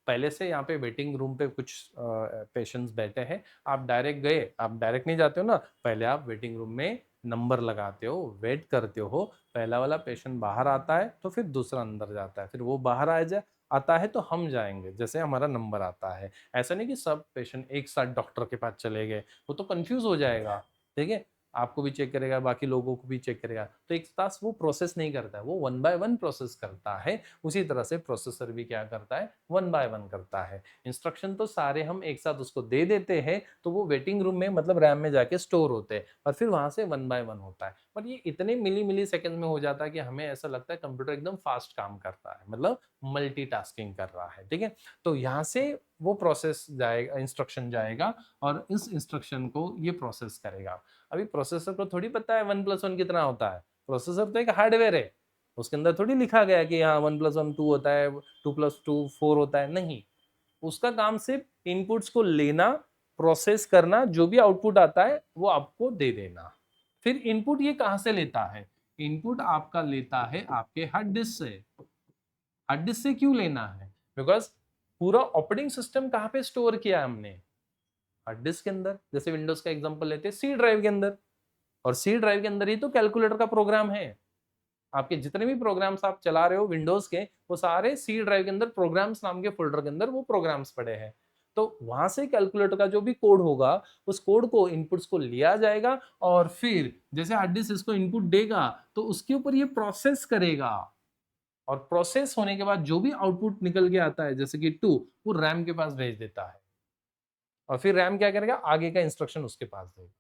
पहले से यहाँ पे वेटिंग रूम पे कुछ पेशेंट्स बैठे हैं, आप डायरेक्ट गए, आप डायरेक्ट नहीं जाते हो ना, पहले आप वेटिंग रूम में नंबर लगाते हो, वेट करते हो, पहला वाला पेशेंट बाहर आता है तो फिर दूसरा अंदर जाता है, फिर वो बाहर आ जाए आता है तो हम जाएंगे जैसे हमारा नंबर आता है। ऐसा नहीं कि सब पेशेंट एक साथ डॉक्टर के पास चले गए, वो तो कंफ्यूज हो जाएगा। ठीक है, आपको भी चेक करेगा, बाकी लोगों को भी चेक करेगा, तो एक साथ वो प्रोसेस नहीं करता है, वो 1 बाय 1 प्रोसेस करता है। उसी तरह से प्रोसेसर भी क्या करता है? 1 बाय 1 करता है। इंस्ट्रक्शन तो सारे हम एक साथ उसको दे देते हैं तो वो वेटिंग रूम में मतलब रैम में जाके स्टोर होते हैं और फिर वहां से 1 बाय 1 होता है। पर ये इतने मिली सेकंड में हो जाता है कि हमें ऐसा लगता है कंप्यूटर एकदम फास्ट काम करता है, मतलब मल्टीटास्किंग कर रहा है। ठीक है, तो यहाँ से वो प्रोसेस जाएगा, इंस्ट्रक्शन जाएगा और इस इंस्ट्रक्शन को ये प्रोसेस करेगा। अभी प्रोसेसर को थोड़ी पता है 1+1 कितना होता है। प्रोसेसर तो एक हार्डवेयर है, उसके अंदर थोड़ी लिखा गया कि हाँ 1+1 2 होता है, 2+2 4 होता है, नहीं। उसका काम सिर्फ इनपुट्स को लेना, प्रोसेस करना, जो भी आउटपुट आता है वो आपको दे देना। फिर इनपुट ये कहां से लेता है? इनपुट आपका लेता है आपके हार्ड डिस्क से। हार्ड डिस्क से क्यों लेना है? बिकॉज पूरा ऑपरेटिंग सिस्टम कहां पे स्टोर किया है हमने? हार्ड डिस्क के अंदर। जैसे विंडोज का एग्जांपल लेते हैं, सी ड्राइव के अंदर, और सी ड्राइव के अंदर ही तो कैलकुलेटर का प्रोग्राम है। आपके जितने भी प्रोग्राम्स आप चला रहे हो विंडोज के, वो सारे सी ड्राइव के अंदर प्रोग्राम्स नाम के फोल्डर के अंदर वो प्रोग्राम्स पड़े हैं। तो वहां से कैलकुलेटर का जो भी कोड होगा उस कोड को, इनपुट्स को लिया जाएगा और फिर जैसे हार्ड डिस्क इसको इनपुट देगा तो उसके ऊपर ये प्रोसेस करेगा, और प्रोसेस होने के बाद जो भी आउटपुट निकल के आता है जैसे कि 2, वो रैम के पास भेज देता है और फिर रैम क्या करेगा? आगे का इंस्ट्रक्शन उसके पास देगा।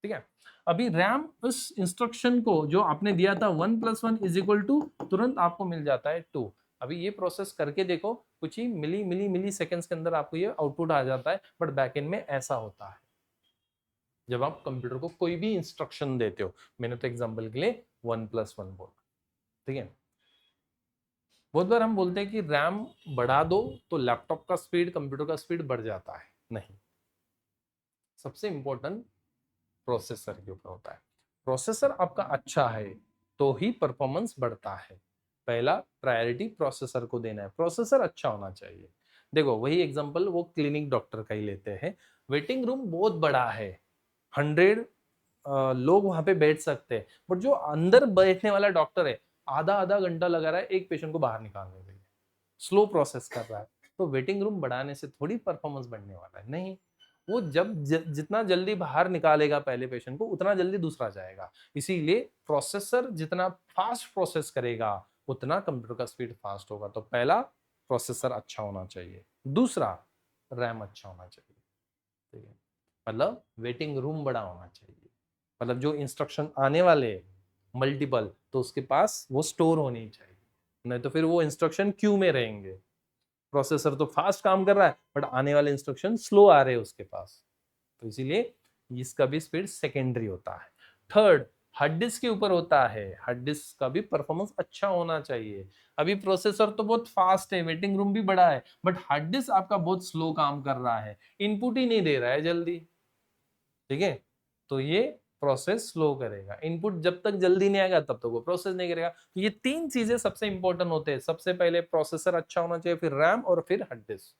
ठीक है, अभी रैम उस इंस्ट्रक्शन को जो आपने दिया था 1+1 तुरंत आपको मिल जाता है 2। अभी ये प्रोसेस करके देखो, कुछ ही मिली सेकेंड्स के अंदर आपको ये आउटपुट आ जाता है। बट बैकएंड में ऐसा होता है जब आप कंप्यूटर को कोई भी इंस्ट्रक्शन देते हो। मैंने तो एग्जांपल के लिए 1+1 बोला। ठीक है, बहुत बार हम बोलते हैं कि रैम बढ़ा दो तो लैपटॉप का स्पीड, कंप्यूटर का स्पीड बढ़ जाता है। नहीं, सबसे इंपॉर्टेंट प्रोसेसर के ऊपर होता है। प्रोसेसर आपका अच्छा है तो ही परफॉर्मेंस बढ़ता है। पहला प्रायोरिटी प्रोसेसर को देना है, प्रोसेसर अच्छा होना चाहिए। देखो वही एग्जांपल वो क्लिनिक डॉक्टर का ही लेते हैं। वेटिंग रूम बहुत बड़ा है, 100 लोग वहां पे बैठ सकते हैं, बट जो अंदर बैठने वाला डॉक्टर है आधा आधा घंटा लगा रहा है एक पेशेंट को बाहर निकालने के लिए, स्लो प्रोसेस कर रहा है। तो वेटिंग रूम बढ़ाने से थोड़ी परफॉर्मेंस बढ़ने वाला है, नहीं। वो जब जितना जल्दी बाहर निकालेगा पहले पेशेंट को, उतना जल्दी दूसरा जाएगा। इसीलिए प्रोसेसर जितना फास्ट प्रोसेस करेगा उतना कंप्यूटर का स्पीड फास्ट होगा। तो पहला, प्रोसेसर अच्छा होना चाहिए। दूसरा, रैम अच्छा होना चाहिए। ठीक है, मतलब वेटिंग रूम बड़ा होना चाहिए, मतलब जो इंस्ट्रक्शन आने वाले मल्टीपल, तो उसके पास वो स्टोर होनी चाहिए, नहीं तो फिर वो इंस्ट्रक्शन क्यू में रहेंगे। प्रोसेसर तो फास्ट काम कर रहा है बट आने वाले इंस्ट्रक्शन स्लो आ रहे हैं उसके पास, तो इसीलिए इसका भी स्पीड सेकेंडरी होता है। थर्ड, हार्ड डिस्क के ऊपर होता है। हार्ड डिस्क का भी परफॉर्मेंस अच्छा होना चाहिए। अभी प्रोसेसर तो बहुत फास्ट है, वेटिंग रूम भी बड़ा है, बट हार्ड डिस्क आपका बहुत स्लो काम कर रहा है, इनपुट ही नहीं दे रहा है जल्दी। ठीक है, तो ये प्रोसेस स्लो करेगा। इनपुट जब तक जल्दी नहीं आएगा तब तक वो प्रोसेस नहीं करेगा। तो ये तीन चीजें सबसे इंपॉर्टेंट होते हैं। सबसे पहले प्रोसेसर अच्छा होना चाहिए, फिर रैम और फिर हार्ड डिस्क।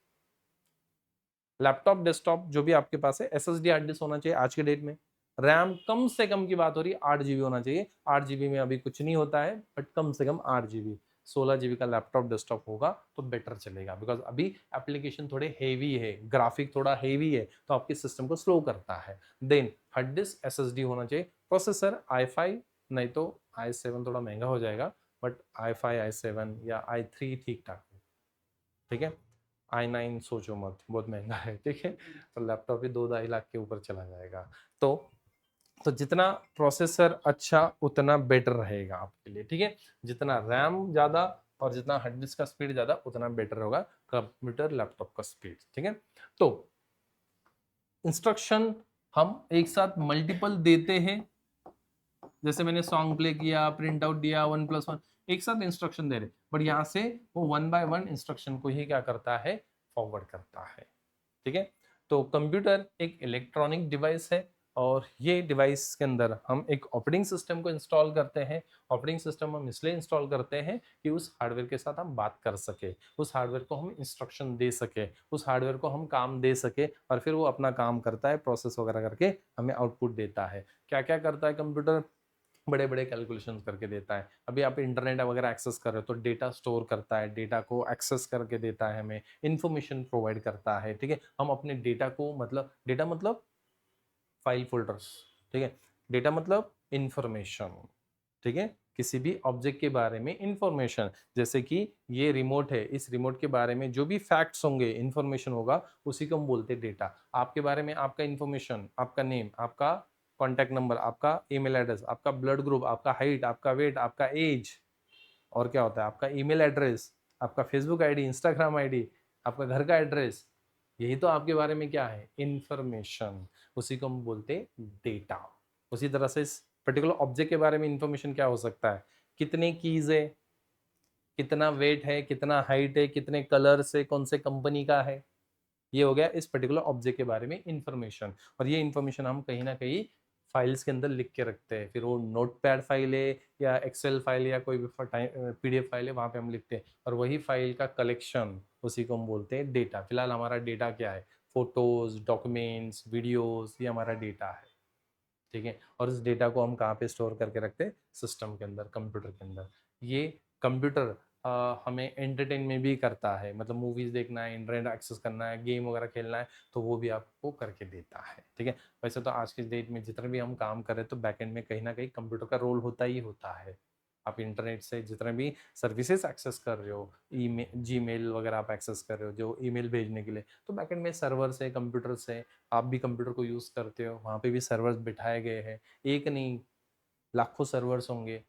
लैपटॉप डेस्कटॉप जो भी आपके पास है, एसएसडी हार्ड डिस्क होना चाहिए आज के डेट में। रैम कम से कम की बात हो रही है 8 GB होना चाहिए। 8 GB में अभी कुछ नहीं होता है, बट कम से कम 8 GB। 16 GB का लैपटॉप डेस्कटॉप होगा तो बेटर चलेगा, बिकॉज अभी एप्लीकेशन थोड़े हेवी है, ग्राफिक थोड़ा हेवी है, तो आपके सिस्टम को स्लो करता है। देन हार्ड डिस्क एसएसडी होना चाहिए। प्रोसेसर i5 नहीं तो i7 थोड़ा महंगा हो जाएगा, बट i5 i7 या i3 ठीक ठाक है। ठीक है, i9 सोचो मत, बहुत महंगा है। ठीक है, तो लैपटॉप ही 2-2.5 लाख के ऊपर चला जाएगा। तो जितना प्रोसेसर अच्छा उतना बेटर रहेगा आपके लिए। ठीक है, जितना रैम ज्यादा और जितना हार्ड डिस्क का स्पीड ज्यादा उतना बेटर होगा कंप्यूटर लैपटॉप का स्पीड। ठीक है, तो इंस्ट्रक्शन हम एक साथ मल्टीपल देते हैं, जैसे मैंने सॉन्ग प्ले किया, प्रिंट आउट दिया, 1+1 एक साथ इंस्ट्रक्शन दे रहे, बट यहाँ से वो 1 by 1 इंस्ट्रक्शन को ही क्या करता है, फॉरवर्ड करता है। ठीक है, तो कंप्यूटर एक इलेक्ट्रॉनिक डिवाइस है, और ये डिवाइस के अंदर हम एक ऑपरेटिंग सिस्टम को इंस्टॉल करते हैं। ऑपरेटिंग सिस्टम हम इसलिए इंस्टॉल करते हैं कि उस हार्डवेयर के साथ हम बात कर सके, उस हार्डवेयर को हम इंस्ट्रक्शन दे सके, उस हार्डवेयर को हम काम दे सके, और फिर वो अपना काम करता है, प्रोसेस वगैरह करके हमें आउटपुट देता है। क्या क्या करता है कंप्यूटर, बड़े बड़े कैलकुलेशंस करके देता है। अभी आप इंटरनेट वगैरह एक्सेस कर रहे हो तो डेटा स्टोर करता है, डेटा को एक्सेस करके देता है, हमें इंफॉर्मेशन प्रोवाइड करता है। ठीक है, हम अपने डेटा को, मतलब डेटा मतलब फाइल फोल्डर्स। ठीक है, डेटा मतलब इंफॉर्मेशन। ठीक है, किसी भी ऑब्जेक्ट के बारे में इंफॉर्मेशन, जैसे कि ये रिमोट है, इस रिमोट के बारे में जो भी फैक्ट्स होंगे, इंफॉर्मेशन होगा, उसी को हम बोलते हैं डेटा। आपके बारे में आपका इंफॉर्मेशन, आपका नेम, आपका कॉन्टैक्ट नंबर, आपका ईमेल एड्रेस, आपका ब्लड ग्रुप, आपका हाइट, आपका वेट, आपका एज, और क्या होता है आपका ईमेल एड्रेस, आपका फेसबुक आईडी, इंस्टाग्राम आईडी, आपका घर का एड्रेस, यही तो आपके बारे में क्या है, इंफॉर्मेशन। उसी को हम बोलते हैं डेटा। उसी तरह से इस पर्टिकुलर ऑब्जेक्ट के बारे में इंफॉर्मेशन क्या हो सकता है, कितने कीज है, कितना वेट है, कितना हाइट है, कितने कलर से, कौन से कंपनी का है, ये हो गया इस पर्टिकुलर ऑब्जेक्ट के बारे में इंफॉर्मेशन। और ये इंफॉर्मेशन हम कहीं ना कहीं फाइल्स के अंदर लिख के रखते हैं, फिर वो नोटपैड फाइल है या एक्सेल फाइल या कोई भी पीडीएफ फाइल है, वहां पे हम लिखते हैं, और वही फाइल का कलेक्शन, उसी को हम बोलते हैं डेटा। फिलहाल हमारा डेटा क्या है, फोटोज, डॉक्यूमेंट्स, वीडियोस, ये हमारा डेटा है। ठीक है, और इस डेटा को हम कहाँ पे स्टोर करके रखते हैं, सिस्टम के अंदर, कंप्यूटर के अंदर। ये कंप्यूटर हमें एंटरटेन में भी करता है, मतलब मूवीज देखना है, इंटरनेट एक्सेस करना है, गेम वगैरह खेलना है, तो वो भी आपको करके देता है। ठीक है, वैसे तो आज के डेट में जितने भी हम काम कर रहे हैं तो बैकएंड में कहीं ना कहीं कंप्यूटर का रोल होता ही होता है। आप इंटरनेट से जितने भी सर्विसेज एक्सेस कर रहे हो, ईमेल, जीमेल वगैरह आप एक्सेस कर रहे हो जो ईमेल भेजने के लिए, तो बैकएंड में सर्वर से, कंप्यूटर से, आप भी कंप्यूटर को यूज़ करते हो, वहाँ पे भी सर्वर्स बिठाए गए हैं। एक नहीं, लाखों सर्वर्स होंगे।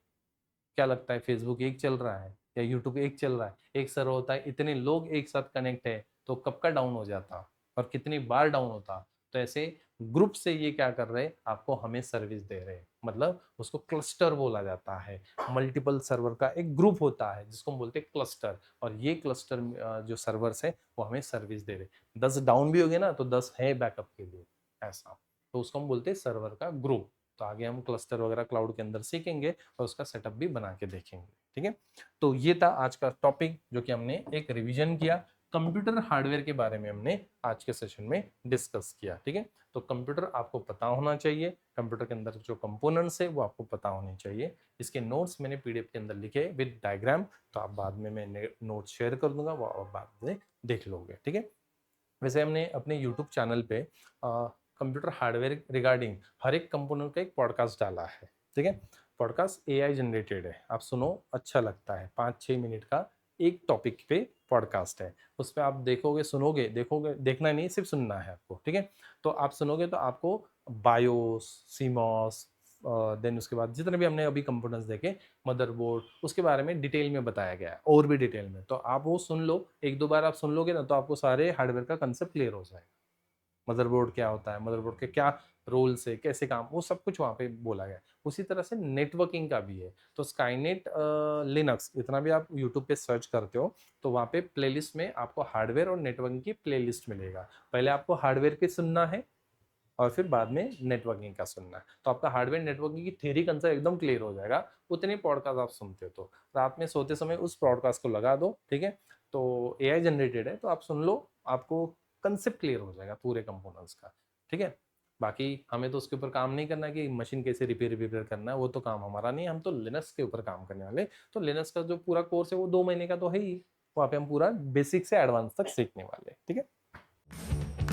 क्या लगता है फेसबुक एक चल रहा है या यूट्यूब एक चल रहा है? एक सर्वर होता है, इतने लोग एक साथ कनेक्ट है, तो कब का डाउन हो जाता और कितनी बार डाउन होता। तो ऐसे ग्रुप से ये क्या कर रहे हैं, आपको हमें सर्विस दे रहे हैं, मतलब उसको क्लस्टर बोला जाता है। मल्टीपल सर्वर का एक ग्रुप होता है जिसको हम बोलते हैं क्लस्टर, और ये क्लस्टर जो सर्वर्स है वो हमें सर्विस दे रहे। 10 डाउन भी हो गए ना तो 10 है बैकअप के लिए, ऐसा। तो उसको हम बोलते हैं सर्वर का ग्रुप। तो आगे हम क्लस्टर वगैरह क्लाउड के अंदर सीखेंगे और उसका सेटअप भी बना के देखेंगे। ठीक है, तो ये था आज का टॉपिक जो कि हमने एक रिवीजन किया, कंप्यूटर हार्डवेयर के बारे में हमने आज के सेशन में डिस्कस किया। ठीक है, तो कंप्यूटर आपको पता होना चाहिए, कंप्यूटर के अंदर जो कंपोनेंट्स है वो आपको पता होने चाहिए। इसके नोट्स मैंने पीडीएफ के अंदर लिखे विद डायग्राम, तो आप बाद में मैं नोट्स शेयर कर दूंगा, वो आप बाद में देख लोगे। ठीक है, वैसे हमने अपने यूट्यूब चैनल पे कंप्यूटर हार्डवेयर रिगार्डिंग हर एक कंपोनेंट का एक पॉडकास्ट डाला है। ठीक है, पॉडकास्ट एआई जनरेटेड है, आप सुनो, अच्छा लगता है, 5-6 मिनट का एक टॉपिक पे पॉडकास्ट है। उस पर आप देखोगे, सुनोगे, देखोगे, देखना नहीं सिर्फ सुनना है आपको। ठीक है, तो आप सुनोगे तो आपको बायोस, सीमॉस, देन उसके बाद जितने भी हमने अभी कंपोनेंट्स देखे, मदरबोर्ड, उसके बारे में डिटेल में बताया गया है, और भी डिटेल में। तो आप वो सुन लो, 1-2 बार आप सुन लोगे ना तो आपको सारे हार्डवेयर का कंसेप्ट क्लियर हो जाएगा। मदरबोर्ड क्या होता है, मदरबोर्ड के क्या रोल्स है, कैसे काम, वो सब कुछ वहाँ पे बोला गया है। उसी तरह से नेटवर्किंग का भी है, तो स्काईनेट लिनक्स, इतना भी आप यूट्यूब पे सर्च करते हो तो वहाँ पे प्लेलिस्ट में आपको हार्डवेयर और नेटवर्किंग की प्लेलिस्ट मिलेगा। पहले आपको हार्डवेयर पे सुनना है, और फिर बाद में नेटवर्किंग का सुनना है। तो आपका हार्डवेयर नेटवर्किंग की थ्योरी कंसेप्ट एकदम क्लियर हो जाएगा उतने पॉडकास्ट आप सुनते हो तो। रात में सोते समय उस पॉडकास्ट को लगा दो, ठीक है, तो एआई जनरेटेड है तो आप सुन लो, आपको कंसेप्ट क्लियर हो जाएगा पूरे कंपोनेंट्स का, ठीक है। बाकी हमें तो उसके ऊपर काम नहीं करना कि मशीन कैसे रिपेयर करना है, वो तो काम हमारा नहीं है, हम तो लिनक्स के ऊपर काम करने वाले। तो लिनक्स का जो पूरा कोर्स है वो 2 महीने का तो है ही, वहाँ पे हम पूरा बेसिक से एडवांस तक सीखने वाले, ठीक है।